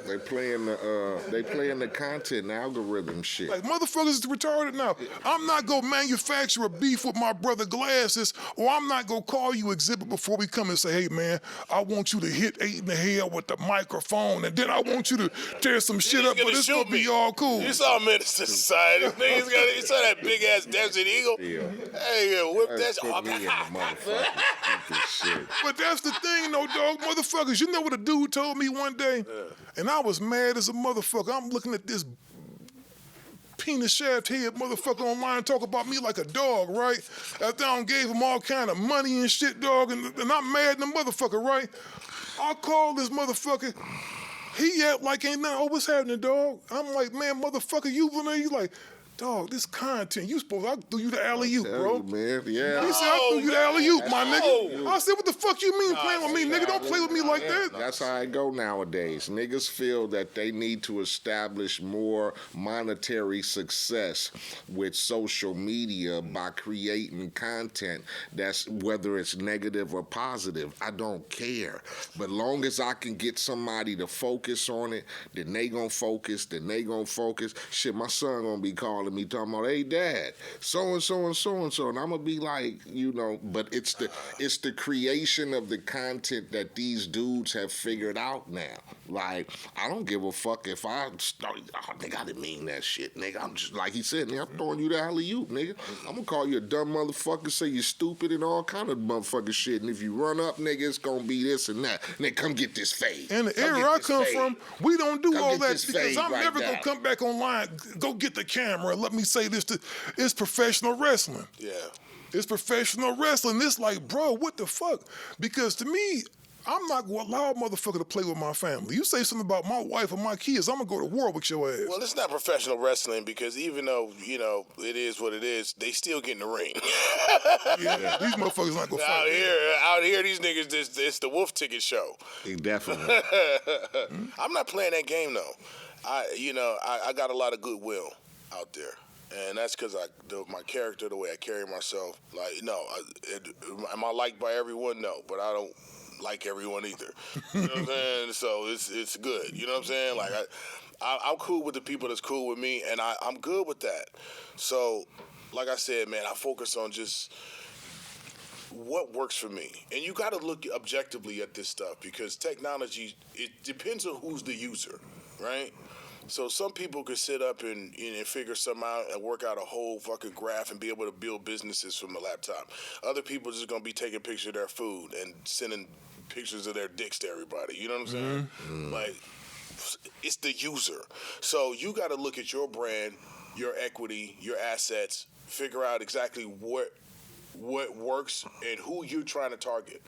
They playing the content algorithm shit. Like motherfuckers is retarded now. I'm not gonna manufacture a beef with my brother Glasses, or I'm not gonna call you Xzibit before we come and say, hey man, I want you to hit Eiht in the head with the microphone, and then I want you to tear some shit up, but it's gonna be all cool. You saw Menace to Society. You saw that big ass Desert Eagle. Yeah. Hey, whip that shit. Put me in the motherfucking shit. But that's the thing, though, dog. Motherfuckers, you know what a dude told me one day? And I was mad as a motherfucker. I'm looking at this penis shaft head motherfucker online talk about me like a dog, right? After I done gave him all kind of money and shit, dog, and I'm mad at the motherfucker, right? I called this motherfucker. He act like ain't nothing. Oh, what's happening, dog? I'm like, man, motherfucker, you like, dog, this content, you supposed, I threw you the alley-oop, bro. Man, yeah. He said, I threw you the alley-oop, my nigga. I said, what the fuck you mean playing with me, nigga? Don't play with me like that. That's how I go nowadays. Niggas feel that they need to establish more monetary success with social media by creating content that's, whether it's negative or positive, I don't care. But long as I can get somebody to focus on it, then they gonna focus, Shit, my son gonna be calling me talking about, hey dad, so and so and so and so, and I'm gonna be like, you know, but it's the creation of the content that these dudes have figured out now. Like, I don't give a fuck if I start, nigga, I didn't mean that shit, nigga. I'm just, like he said, nigga, I'm throwing you the alley-oop, nigga. I'm gonna call you a dumb motherfucker, say you're stupid and all kind of motherfucking shit, and if you run up, nigga, it's gonna be this and that. Nigga, come get this fade. And the era I come from, we don't do all that because I'm never gonna come back online, go get the camera, let me say this, it's professional wrestling. Yeah. It's professional wrestling. It's like, bro, what the fuck? Because to me, I'm not going to allow a motherfucker to play with my family. You say something about my wife or my kids, I'm going to go to war with your ass. Well, it's not professional wrestling because even though, you know, it is what it is, they still get in the ring. Yeah, these motherfuckers not going to fight. Out here, these niggas, it's the wolf ticket show. Definitely. I'm not playing that game, though. I got a lot of goodwill out there. And that's because my character, the way I carry myself, like, no. Am I liked by everyone? No. But I don't like everyone either. You know what I'm saying? So it's good. You know what I'm saying? Like, I'm cool with the people that's cool with me, and I'm good with that. So, like I said, man, I focus on just what works for me. And you got to look objectively at this stuff because technology, it depends on who's the user, right? So some people could sit up and figure something out and work out a whole fucking graph and be able to build businesses from a laptop. Other people just going to be taking pictures of their food and sending pictures of their dicks to everybody. You know what I'm saying? Mm-hmm. Like, it's the user. So you got to look at your brand, your equity, your assets, figure out exactly what works and who you're trying to target.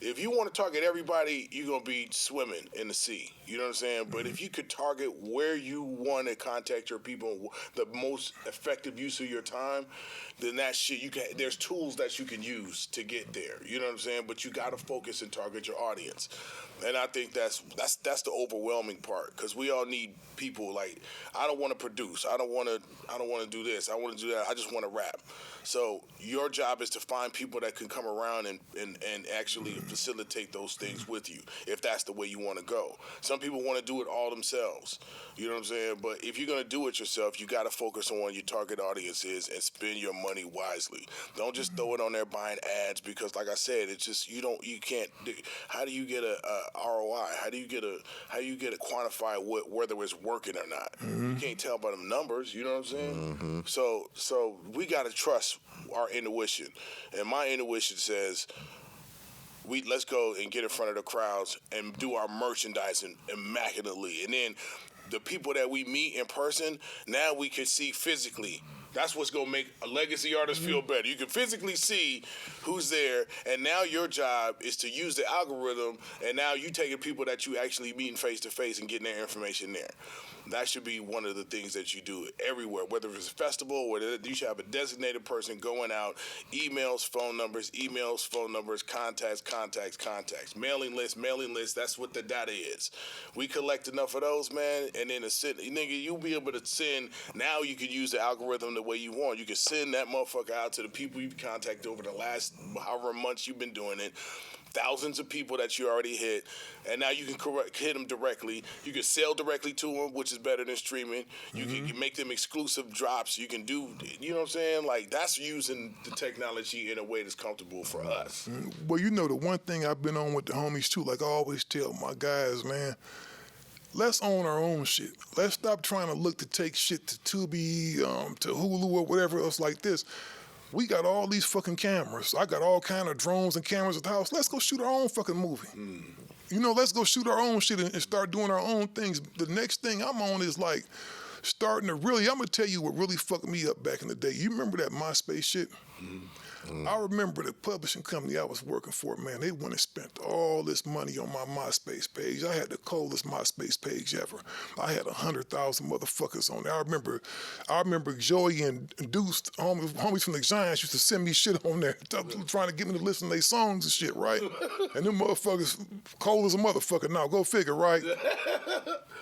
If you want to target everybody, you're going to be swimming in the sea. You know what I'm saying? But if you could target where you want to contact your people, the most effective use of your time, then that shit, there's tools that you can use to get there. You know what I'm saying? But you got to focus and target your audience. And I think that's the overwhelming part, because we all need people. Like, I don't want to produce. I don't want to do this. I want to do that. I just want to rap. So your job is to find people that can come around and actually facilitate those things with you, if that's the way you want to go. Some people want to do it all themselves. You know what I'm saying? But if you're going to do it yourself, you got to focus on what your target audience is and spend your money wisely. Don't just throw it on there buying ads, because, like I said, it's just, you can't. How do you get a ROI? How do you get a quantify whether it's working or not? You can't tell by them numbers. You know what I'm saying? So we got to trust our intuition, and my intuition says, let's go and get in front of the crowds and do our merchandising immaculately, and then the people that we meet in person, now we can see physically. That's what's going to make a legacy artist feel better. You can physically see who's there, and now your job is to use the algorithm, and now you taking people that you actually meeting face-to-face and getting their information there. That should be one of the things that you do everywhere, whether it's a festival or you should have a designated person going out, emails, phone numbers, contacts, mailing lists. That's what the data is. We collect enough of those, man, and then you'll be able to send. Now you can use the algorithm the way you want. You can send that motherfucker out to the people you've contacted over the last however months you've been doing it. Thousands of people that you already hit, and now you can hit them directly. You can sell directly to them, which is better than streaming. You can make them exclusive drops. You can do, you know what I'm saying? Like, that's using the technology in a way that's comfortable for us. Well, you know, the one thing I've been on with the homies too, like I always tell my guys, man, let's own our own shit. Let's stop trying to look to take shit to Tubi, to Hulu or whatever else like this. We got all these fucking cameras. I got all kind of drones and cameras at the house. Let's go shoot our own fucking movie. You know, let's go shoot our own shit and start doing our own things. The next thing I'm on is like starting to really, I'm gonna tell you what really fucked me up back in the day. You remember that MySpace shit? I remember the publishing company I was working for, man, they went and spent all this money on my MySpace page. I had the coldest MySpace page ever. I had 100,000 motherfuckers on there. I remember Joey and Deuce, homies from the Giants, used to send me shit on there, trying to get me to listen to their songs and shit, right? And them motherfuckers cold as a motherfucker now, go figure, right?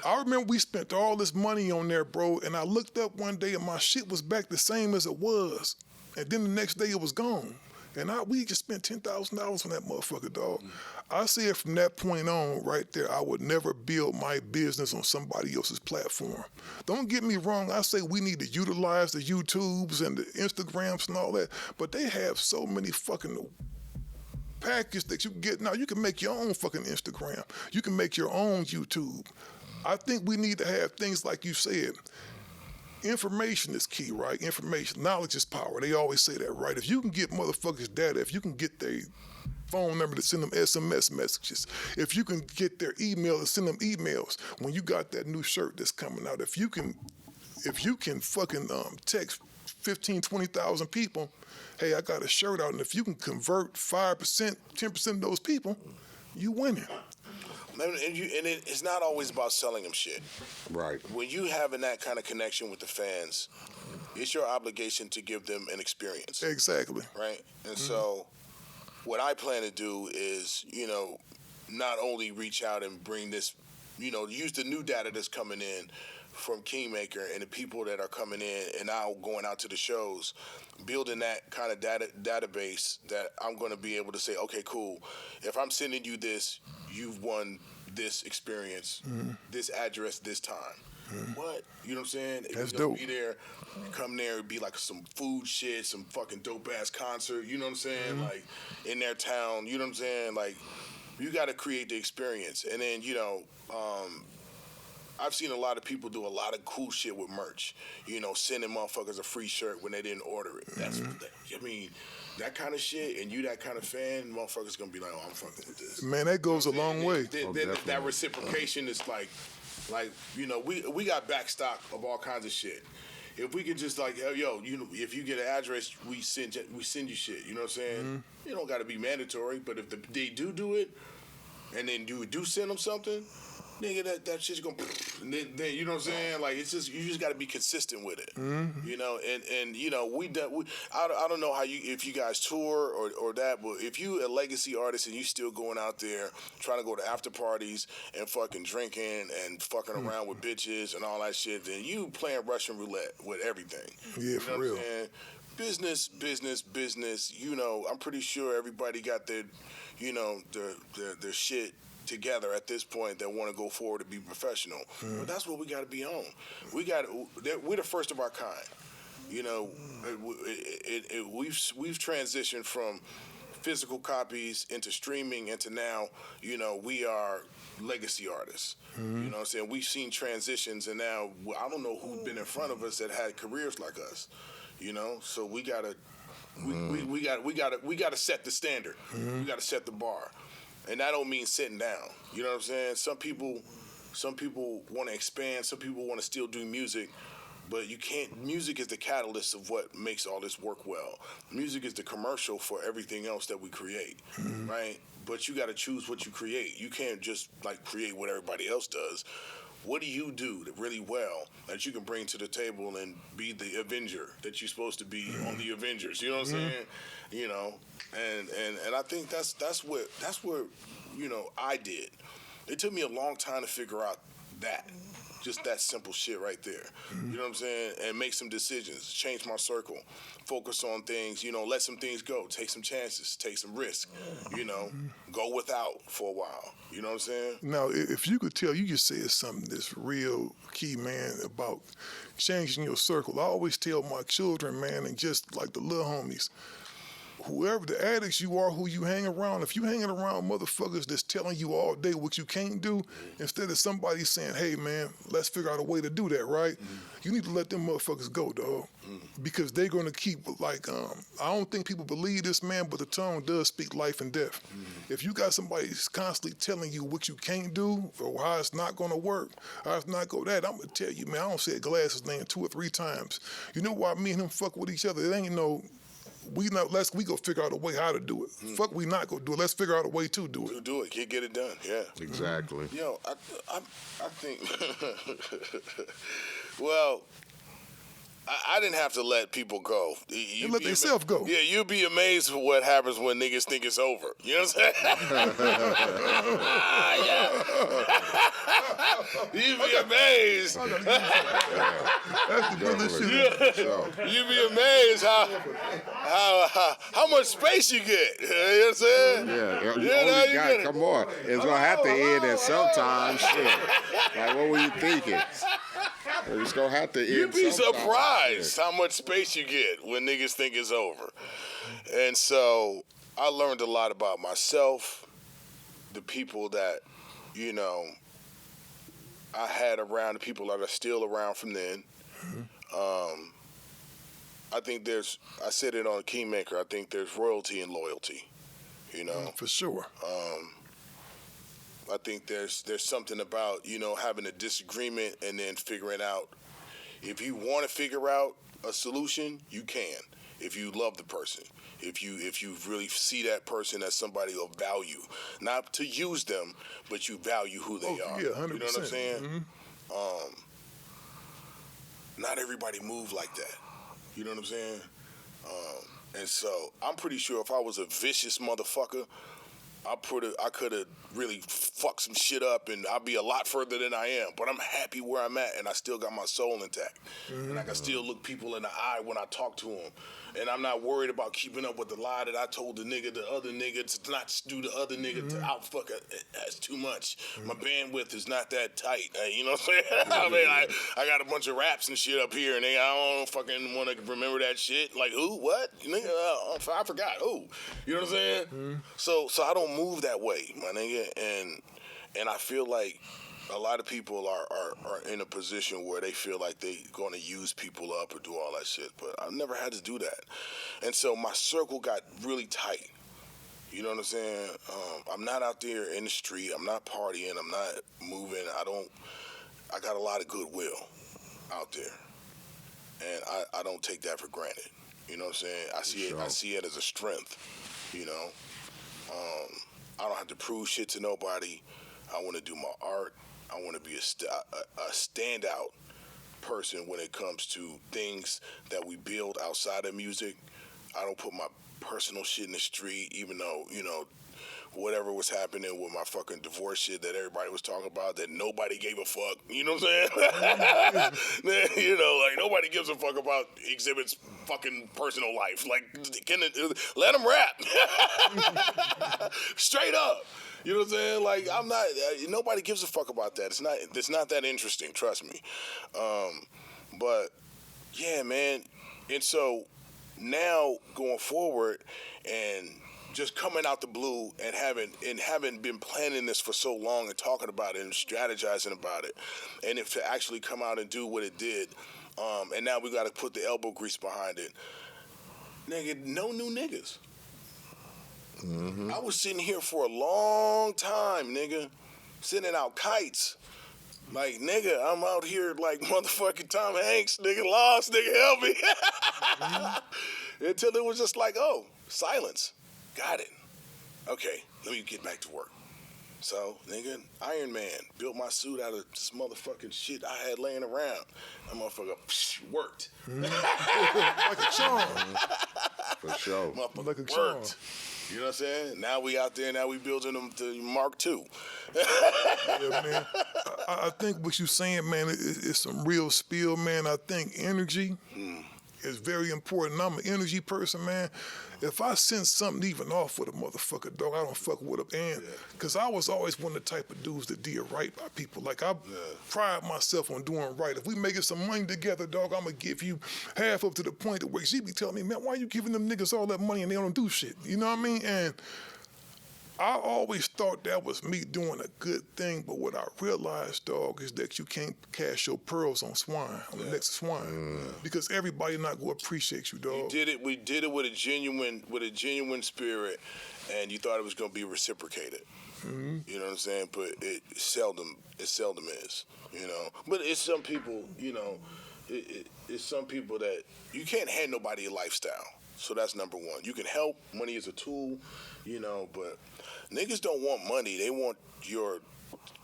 I remember we spent all this money on there, bro, and I looked up one day and my shit was back the same as it was. And then the next day it was gone. And we just spent $10,000 on that motherfucker, dog. I said from that point on, right there, I would never build my business on somebody else's platform. Don't get me wrong, I say we need to utilize the YouTubes and the Instagrams and all that, but they have so many fucking packages that you can get. Now, you can make your own fucking Instagram. You can make your own YouTube. I think we need to have things like you said. Information is key, right? Information. Knowledge is power. They always say that, right? If you can get motherfuckers data, if you can get their phone number to send them SMS messages, if you can get their email to send them emails, when you got that new shirt that's coming out, if you can fucking text 15, 20,000 people, hey, I got a shirt out, and if you can convert 5%, 10% of those people, you winning. And it's not always about selling them shit. Right. When you having that kind of connection with the fans, it's your obligation to give them an experience. Exactly. Right? And so what I plan to do is, not only reach out and bring this, use the new data that's coming in from Kingmaker and the people that are coming in and now going out to the shows, building that kind of database that I'm going to be able to say, okay, cool. If I'm sending you this, you've won this experience, this address, this time. What? You know what I'm saying? That's dope. Be there, come there, it'd be like some food shit, some fucking dope ass concert, you know what I'm saying? Like in their town, you know what I'm saying? Like you got to create the experience. And then, I've seen a lot of people do a lot of cool shit with merch. Sending motherfuckers a free shirt when they didn't order it. That's that kind of shit, and you that kind of fan, motherfuckers gonna be like, oh, I'm fucking with this. Man, that goes a long way. That reciprocation is like, we got backstock of all kinds of shit. If we could just if you get an address, we send you shit. You know what I'm saying? You don't got to be mandatory, but if they do it, and then you do send them something, nigga, that shit's gonna then you know what I'm saying? Like it's just you just got to be consistent with it, you know. And you know I don't know how if you guys tour or that, but if you a legacy artist and you still going out there trying to go to after parties and fucking drinking and fucking around with bitches and all that shit, then you playing Russian roulette with everything. Yeah, you know for what real. I'm saying? Business. You know, I'm pretty sure everybody got their, you know, their shit together at this point that want to go forward to be professional. But that's what we got to be on. We're the first of our kind. You know, we've transitioned from physical copies into streaming into now, you know, we are legacy artists. You know what I'm saying? We've seen transitions, and now I don't know who's been in front of us that had careers like us. You know, so we gotta set the standard. We gotta set the bar, and that don't mean sitting down. You know what I'm saying? Some people want to expand. Some people want to still do music, but you can't. Music is the catalyst of what makes all this work well. Music is the commercial for everything else that we create, right? But you got to choose what you create. You can't just like create what everybody else does. What do you do really well that you can bring to the table and be the Avenger that you're supposed to be on the Avengers? You know what I'm saying? You know, and I think that's what you know I did. It took me a long time to figure out that. Just that simple shit right there. You know what I'm saying? And make some decisions, change my circle, focus on things, you know, let some things go, take some chances, take some risk, you know, go without for a while. You know what I'm saying? Now, if you could tell, you just said something that's real key, man, about changing your circle. I always tell my children, man, and just like the little homies, whoever the addicts you are, who you hang around, if you hanging around motherfuckers that's telling you all day what you can't do, instead of somebody saying, hey, man, let's figure out a way to do that, right? You need to let them motherfuckers go, dog. Because they're going to keep, like, I don't think people believe this, man, but the tongue does speak life and death. If you got somebody who's constantly telling you what you can't do or how it's not going to work, how it's not going to that, I'm going to tell you, man, I don't say Glass's name 2 or 3 times. You know why me and him fuck with each other? It ain't no... we go figure out a way how to do it. Fuck, we not gonna do it. Let's figure out a way to do it. To do it, get it done. Yeah, exactly. Yo, I think. Well, I didn't have to let people go. They let themselves go. Yeah, you'd be amazed at what happens when niggas think it's over. You know what I'm saying? You'd be amazed. That's the realest shit. You'd be amazed how much space you get. You know what I'm saying? Yeah, you only got, come on. It's gonna have to end at some time. Shit. Like, what were you thinking? It's gonna have to end. You'd be sometime. surprised how much space you get when niggas think it's over. And so I learned a lot about myself, the people that, you know, I had around, the people that are still around from then. I think I said it on Kingmaker, I think there's royalty and loyalty, you know. For sure. I think there's something about, you know, having a disagreement and then figuring out. If you want to figure out a solution, you can. If you love the person, if you really see that person as somebody of value, not to use them, but you value who they are. Yeah, 100%. You know what I'm saying? Not everybody move like that. You know what I'm saying? And so I'm pretty sure if I was a vicious motherfucker, I could have really fucked some shit up, and I'd be a lot further than I am. But I'm happy where I'm at, and I still got my soul intact. And I can still look people in the eye when I talk to them. And I'm not worried about keeping up with the lie that I told the other nigga to not do the other nigga to outfuck it. That's too much. My bandwidth is not that tight. You know what I'm saying? I mean, I got a bunch of raps and shit up here, and I don't fucking want to remember that shit. Like, who? What? Nigga, I forgot. Who? You know what I'm saying? So I don't move that way, my nigga. And I feel like a lot of people are in a position where they feel like they going to use people up or do all that shit, but I've never had to do that. And so my circle got really tight. You know what I'm saying? I'm not out there in the street. I'm not partying. I'm not moving. I got a lot of goodwill out there, and I don't take that for granted. You know what I'm saying? I see it as a strength. You know, I don't have to prove shit to nobody. I want to do my art. I want to be a standout person when it comes to things that we build outside of music. I don't put my personal shit in the street, even though, whatever was happening with my fucking divorce shit that everybody was talking about that nobody gave a fuck. You know what I'm saying? Like nobody gives a fuck about Xzibit's fucking personal life. Like, let him rap. Straight up. You know what I'm saying? Like, I'm not. Nobody gives a fuck about that. It's not that interesting. Trust me. But yeah, man. And so now going forward and just coming out the blue and having been planning this for so long and talking about it and strategizing about it, and if to actually come out and do what it did, and now we got to put the elbow grease behind it. Nigga, no new niggas. Mm-hmm. I was sitting here for a long time, nigga, sending out kites. Like, nigga, I'm out here like motherfucking Tom Hanks, nigga, lost, nigga, help me. Until it was just like, oh, silence. Got it. Okay, let me get back to work. So, nigga, Iron Man built my suit out of this motherfucking shit I had laying around. That motherfucker worked. Like a charm. For sure. Motherfucker Like a worked. charm. You know what I'm saying? Now we out there, now we building them to Mark II. Yeah, man. I think what you saying, man, is some real spill, man. I think energy is very important. I'm an energy person, man. If I send something even off with a motherfucker, dog, I don't fuck with him. And because I was always one of the type of dudes that did right by people. Like, I pride myself on doing right. If we making some money together, dog, I'm going to give you half up to the point where she be telling me, man, why you giving them niggas all that money and they don't do shit? You know what I mean? And I always thought that was me doing a good thing, but what I realized, dog, is that you can't cast your pearls on swine, on the next swine, because everybody not gonna appreciate you, dog. We did it with a genuine spirit, and you thought it was gonna be reciprocated. Mm-hmm. You know what I'm saying? But it seldom is. You know, but it's some people. You know, it's some people that you can't hand nobody a lifestyle. So that's number one. You can help. Money is a tool. You know, but niggas don't want money. They want your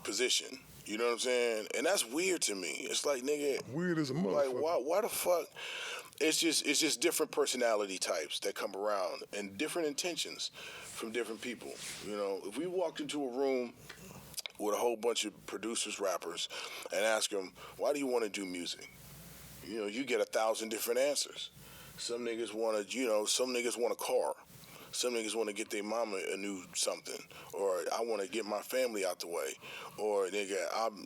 position. You know what I'm saying? And that's weird to me. It's like, nigga, weird as a motherfucker. Like, why the fuck? It's just different personality types that come around and different intentions from different people. You know, if we walked into a room with a whole bunch of producers, rappers, and ask them, why do you want to do music? You know, you get 1,000 different answers. Some niggas want a car. Some niggas want to get their mama a new something, or I want to get my family out the way, or nigga, I'm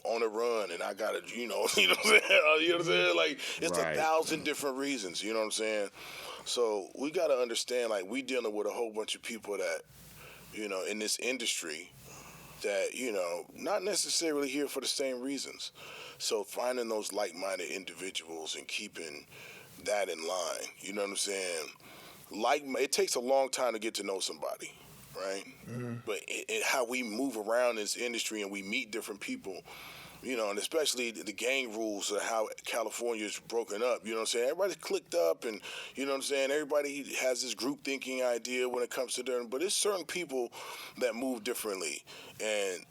on a run and I gotta you know what I'm saying? You know what I'm saying? Like, it's 1,000 different reasons. You know what I'm saying? So we gotta understand, like, we dealing with a whole bunch of people that in this industry that not necessarily here for the same reasons. So finding those like-minded individuals and keeping that in line. You know what I'm saying? It takes a long time to get to know somebody, right? Mm-hmm. But how we move around this industry and we meet different people, and especially the gang rules of how California is broken up, you know what I'm saying? Everybody's clicked up and, you know what I'm saying? Everybody has this group thinking idea when it comes to them, but it's certain people that move differently and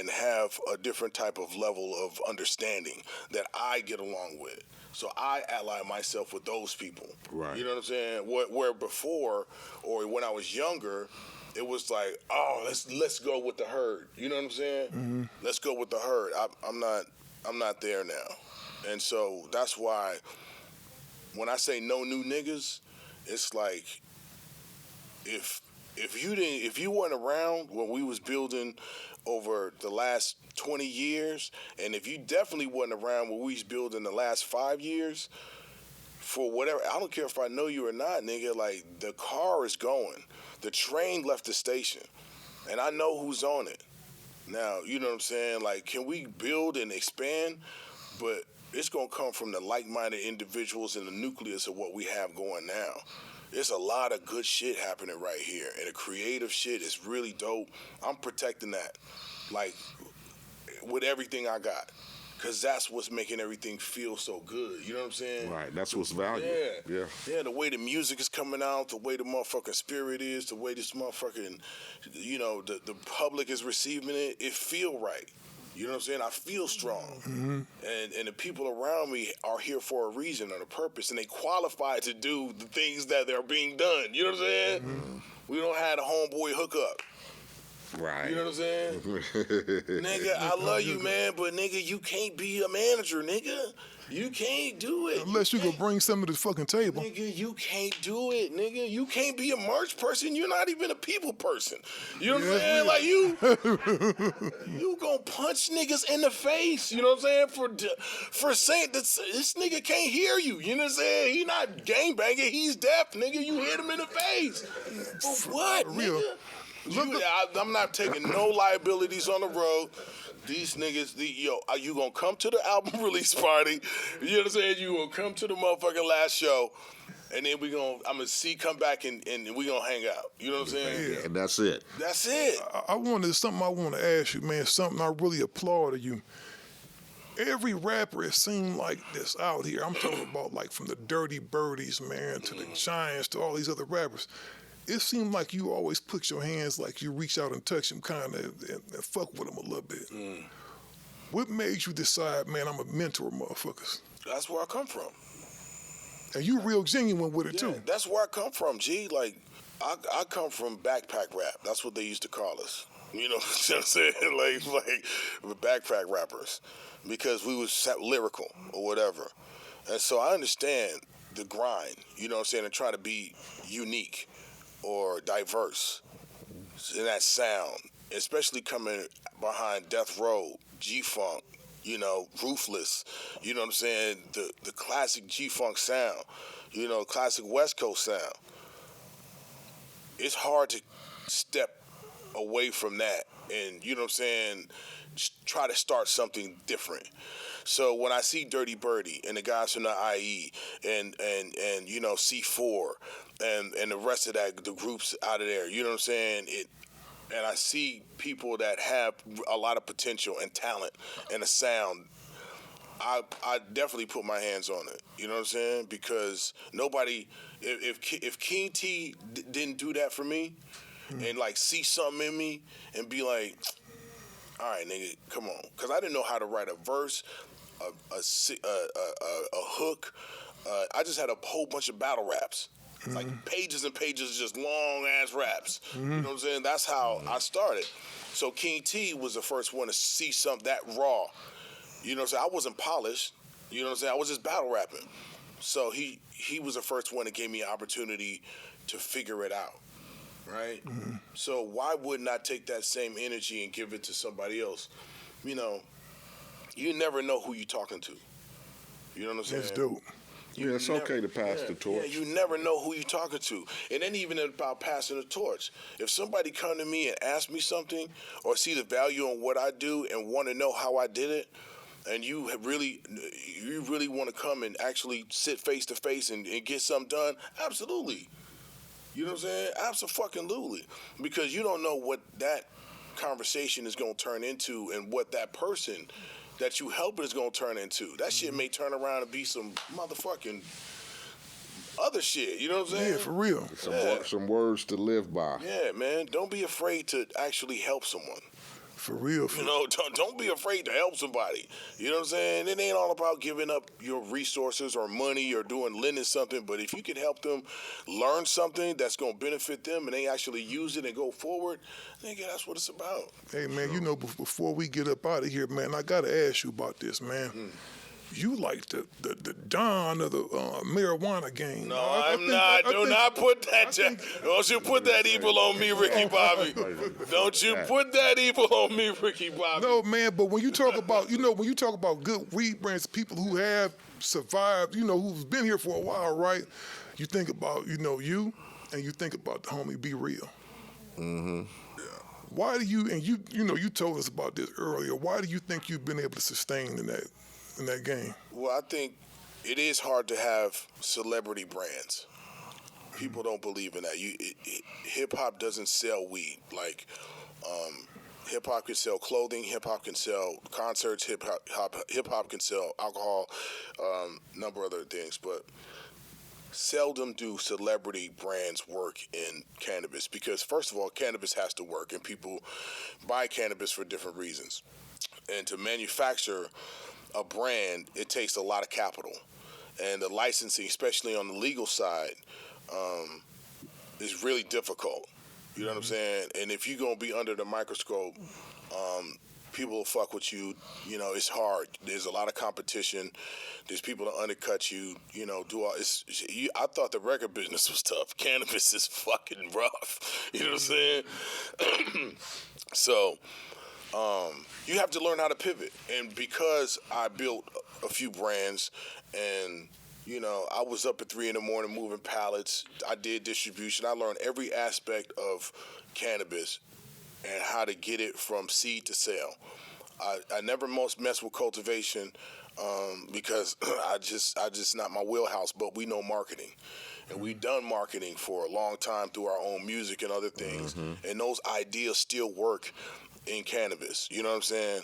have a different type of level of understanding that I get along with. So I ally myself with those people. Right. You know what I'm saying? Where before, or when I was younger, it was like, oh, let's go with the herd. You know what I'm saying? Mm-hmm. Let's go with the herd. I'm not there now, and so that's why when I say no new niggas, it's like if you weren't around when we was building over the last 20 years, and if you definitely wasn't around when we was building the last 5 years, for whatever, I don't care if I know you or not, nigga, like, the car is going. The train left the station, and I know who's on it. Now, you know what I'm saying? Like, can we build and expand? But it's going to come from the like-minded individuals in the nucleus of what we have going now. There's a lot of good shit happening right here, and the creative shit is really dope. I'm protecting that, like, with everything I got, Because that's what's making everything feel so good. You know what I'm saying? Right. That's what's valuable. Yeah, the way the music is coming out, the way the motherfucking spirit is, the way this motherfucking, the public is receiving it, it feel right. You know what I'm saying? I feel strong. And the people around me are here for a reason and a purpose, and they qualify to do the things that are being done. You know what I'm saying? We don't have a homeboy hookup. Right. You know what I'm saying? Nigga, I love you, man, but nigga, you can't be a manager, nigga. You can't do it. Unless you can bring something to the fucking table. Nigga, you can't do it, nigga. You can't be a merch person. You're not even a people person. You know what I'm saying? Like, you gonna punch niggas in the face. You know what I'm saying? For saying this nigga can't hear you. You know what I'm saying? He not gangbanging. He's deaf, nigga. You hit him in the face. For what, nigga? I'm not taking no liabilities on the road. These niggas, you gonna come to the album release party? You know what I'm saying? You gonna come to the motherfucking last show, and then I'm gonna come back and we gonna hang out. You know what I'm saying? Yeah, and that's it. That's it. Something I want to ask you, man. Something I really applaud of you. Every rapper, it seemed like this out here. I'm talking about like from the Dirty Birdies, man, to the Giants, to all these other rappers. It seemed like you always put your hands, like you reach out and touch them kind of and fuck with them a little bit. What made you decide, man, I'm a mentor, motherfuckers? That's where I come from. And you real genuine with it, too. That's where I come from, G. Like, I come from backpack rap. That's what they used to call us. You know what I'm saying? like backpack rappers. Because we was lyrical or whatever. And so I understand the grind, you know what I'm saying, and try to be unique or diverse in that sound, especially coming behind Death Row, G-Funk, Ruthless, you know what I'm saying, the classic G-Funk sound, classic West Coast sound. It's hard to step away from that and, you know what I'm saying, try to start something different. So when I see Dirty Birdie and the guys from the IE and C4 and the rest of the groups out of there, you know what I'm saying? And I see people that have a lot of potential and talent and a sound, I definitely put my hands on it. You know what I'm saying? Because nobody, if King T didn't do that for me and like see something in me and be like, all right, nigga, come on. Because I didn't know how to write a verse, a hook. I just had a whole bunch of battle raps. Like pages and pages of just long-ass raps. You know what I'm saying? That's how I started. So King T was the first one to see something that raw. You know what I'm saying? I wasn't polished. You know what I'm saying? I was just battle rapping. So he was the first one that gave me an opportunity to figure it out. Right? So why wouldn't I take that same energy and give it to somebody else? You never know who you're talking to. You know what I'm saying? That's dope. Yeah, it's okay to pass the torch. Yeah, you never know who you're talking to. It ain't even about passing the torch. If somebody come to me and ask me something or see the value in what I do and want to know how I did it, and you really want to come and actually sit face to face and get something done, absolutely. You know what I'm saying? Absolutely. Because you don't know what that conversation is going to turn into and what that person that you help is going to turn into. That shit may turn around and be some motherfucking other shit. You know what I'm saying? Yeah, for real. Some words to live by. Yeah, man. Don't be afraid to actually help someone. For real. Don't be afraid to help somebody. You know what I'm saying? It ain't all about giving up your resources or money or lending something, but if you can help them learn something that's going to benefit them and they actually use it and go forward, nigga, that's what it's about. Hey, man, before we get up out of here, man, I got to ask you about this, man. You like the Don of the marijuana game. No, I'm not. Do not put that. Don't you put that evil on me, Ricky Bobby. Don't you put that evil on me, Ricky Bobby. No, man, but when you talk about, good weed brands, people who have survived, who's been here for a while, right? You think about, you, and you think about the homie Be Real. Mm-hmm. Why do you, and you told us about this earlier, why do you think you've been able to sustain in that game? Well, I think it is hard to have celebrity brands. People don't believe in that. Hip hop doesn't sell weed. Like, Hip hop can sell clothing. Hip hop can sell concerts. Hip hop can sell alcohol. Number of other things, but seldom do celebrity brands work in cannabis because, first of all, cannabis has to work, and people buy cannabis for different reasons. And to manufacture a brand, it takes a lot of capital, and the licensing, especially on the legal side, is really difficult. You know what I'm saying? And if you're gonna be under the microscope, people will fuck with you. You know, it's hard. There's a lot of competition. There's people that undercut you. You know, I thought the record business was tough. Cannabis is fucking rough. You know what I'm saying? So, you have to learn how to pivot. And because I built a few brands and you know, I was up at 3 a.m. moving pallets. I did distribution. I learned every aspect of cannabis and how to get it from seed to sale. I never most mess with cultivation because I just not my wheelhouse. But we know marketing, and we've done marketing for a long time through our own music and other things. And those ideas still work in cannabis. You know what I'm saying?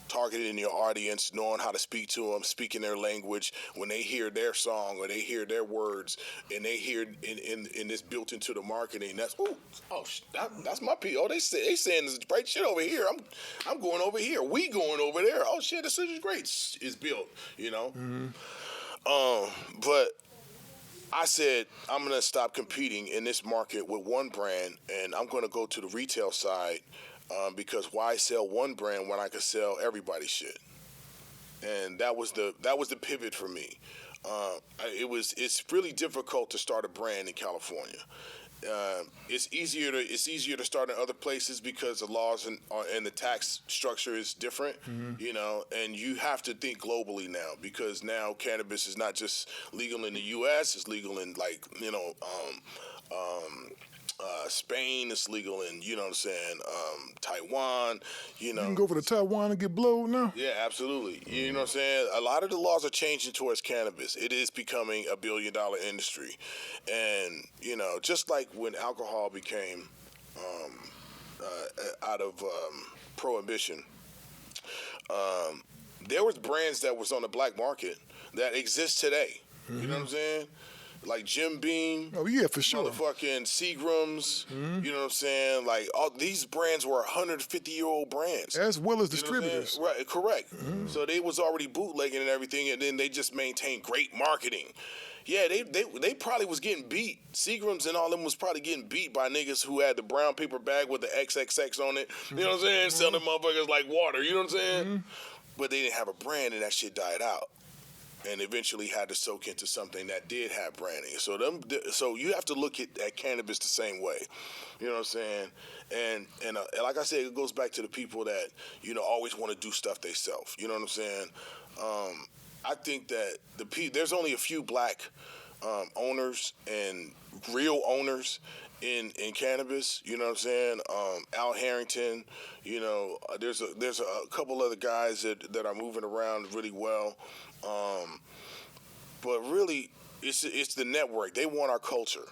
Targeting your audience, knowing how to speak to them, speaking their language. When they hear their song or they hear their words, and they hear in this built into the marketing, that's that's my P. Oh, they saying this great shit over here. I'm going over here. We going over there. Oh shit, this is great. It's built, you know. But I said I'm gonna stop competing in this market with one brand, and I'm gonna go to the retail side. Because why sell one brand when I could sell everybody's shit? And that was the pivot for me. It's really difficult to start a brand in California. It's easier to start in other places because the laws and the tax structure is different, you know, and you have to think globally now because now cannabis is not just legal in the U.S., it's legal in Spain, is legal in, you know what I'm saying, Taiwan, you know. You can go over to Taiwan and get blowed now? Yeah, absolutely. You know what I'm saying? A lot of the laws are changing towards cannabis. It is becoming a billion-dollar industry. And, you know, just like when alcohol became out of prohibition, there was brands that was on the black market that exist today. You know what I'm saying? Like Jim Beam. Oh, yeah, for sure. Motherfucking Seagrams. You know what I'm saying? Like, all these brands were 150-year-old brands. As well as distributors. Right, correct. So they was already bootlegging and everything, and then they just maintained great marketing. Yeah, they probably was getting beat. Seagrams and all them was probably getting beat by niggas who had the brown paper bag with the XXX on it. You know what I'm saying? Selling motherfuckers like water. You know what I'm saying? But they didn't have a brand, and that shit died out. And eventually had to soak into something that did have branding. So you have to look at cannabis the same way. You know what I'm saying? And like I said, it goes back to the people that, you know, always want to do stuff themselves. You know what I'm saying? I think that there's only a few black owners and real owners in cannabis. You know what I'm saying? Al Harrington. You know, there's a couple other guys that are moving around really well. But really, it's the network. They want our culture.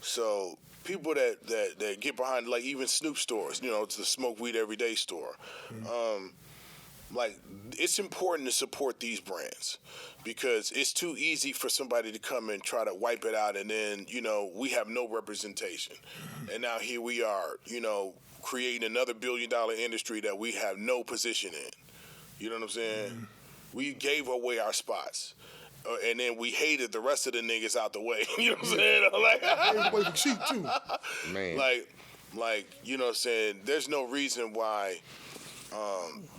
So people that get behind, like even Snoop stores, you know, it's the Smoke Weed Everyday store. Like, it's important to support these brands because it's too easy for somebody to come and try to wipe it out, and then, you know, we have no representation. And now here we are, you know, creating another billion-dollar industry that we have no position in. You know what I'm saying? We gave away our spots. And then we hated the rest of the niggas out the way. You know what I'm saying? Gave away for cheap, too. Man. Like, you know what I'm saying? There's no reason why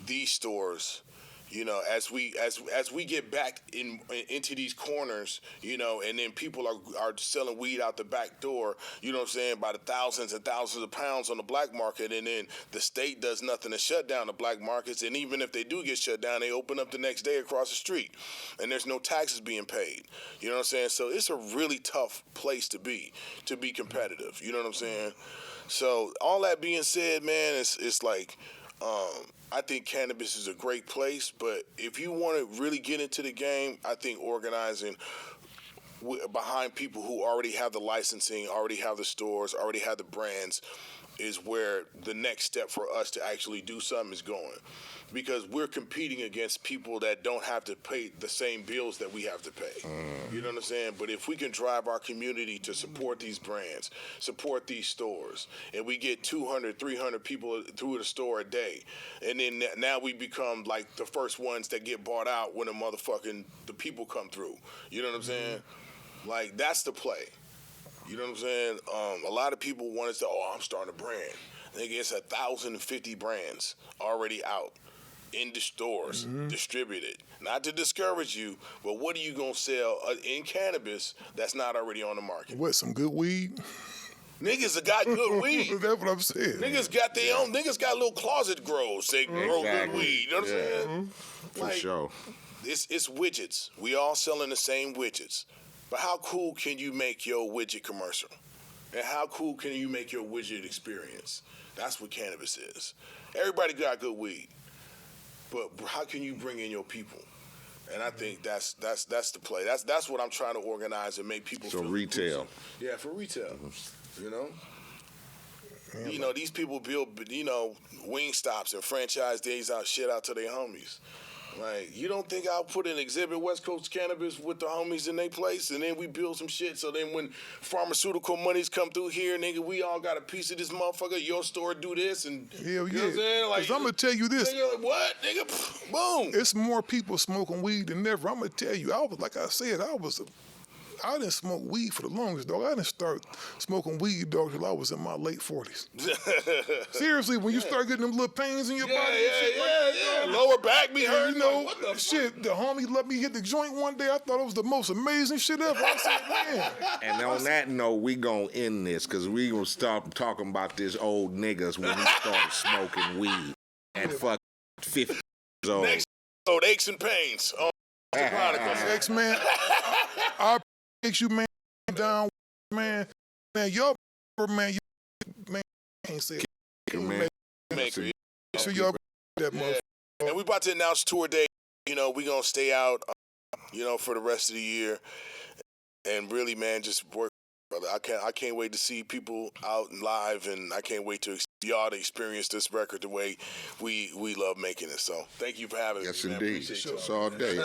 these stores, you know, as we get back into these corners, you know, and then people are selling weed out the back door, you know what I'm saying, by the thousands and thousands of pounds on the black market, and then the state does nothing to shut down the black markets, and even if they do get shut down, they open up the next day across the street, and there's no taxes being paid. You know what I'm saying? So it's a really tough place to be competitive. You know what I'm saying? So all that being said, man, it's like, I think cannabis is a great place, but if you want to really get into the game, I think organizing behind people who already have the licensing, already have the stores, already have the brands, is where the next step for us to actually do something is going. Because we're competing against people that don't have to pay the same bills that we have to pay. You know what I'm saying? But if we can drive our community to support these brands, support these stores, and we get 200, 300 people through the store a day, and then now we become like the first ones that get bought out when the people come through. You know what I'm saying? Like, that's the play. You know what I'm saying? A lot of people want to say, I'm starting a brand. Nigga, it's 1,050 brands already out in the stores, distributed. Not to discourage you, but what are you going to sell in cannabis that's not already on the market? What, some good weed? Niggas have got good weed. That's what I'm saying. Niggas got their own. Niggas got little closet grows. They grow good weed. You know what I'm saying? For sure. It's widgets. We all selling the same widgets. But how cool can you make your widget commercial? And how cool can you make your widget experience? That's what cannabis is. Everybody got good weed. But how can you bring in your people? And I think that's the play. That's what I'm trying to organize and make people feel retail. inclusive. Yeah, for retail. You know? You know, these people build, wing stops and franchise days out shit out to their homies. Like, you don't think I'll put an Xzibit West Coast Cannabis with the homies in their place, and then we build some shit, so then when pharmaceutical monies come through here, nigga, we all got a piece of this motherfucker, your store do this, and Hell you know yeah. what I'm saying? Like, 'Cause I'm going to tell you this. Nigga, what? Nigga, pff, boom. It's more people smoking weed than ever. I'm going to tell you, I didn't smoke weed for the longest, dog. I didn't start smoking weed, dog, till I was in my late 40s. Seriously, when you start getting them little pains in your body and shit like that, lower back be hurting. you know, Like, what the shit, the homie let me hit the joint one day. I thought it was the most amazing shit ever. I said, man. And on that note, we gonna end this because we gonna start talking about this old niggas when he started smoking weed at fucking 50 years old. Next episode, Aches and Pains. Gangster Chronicles. X, man, I appreciate you, man, down, man. Man, y'all, man, can't say it. Man. Maker. Make sure y'all that motherfucker. And we about to announce tour date. You know, we gonna stay out, for the rest of the year. And really, man, just work, brother. I can't wait to see people out and live, and I can't wait to y'all to experience this record the way we love making it. So thank you for having Yes, me, man. indeed. Appreciate y'all. It's all day. You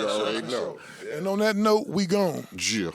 already know. And on that note, we gone. Yeah.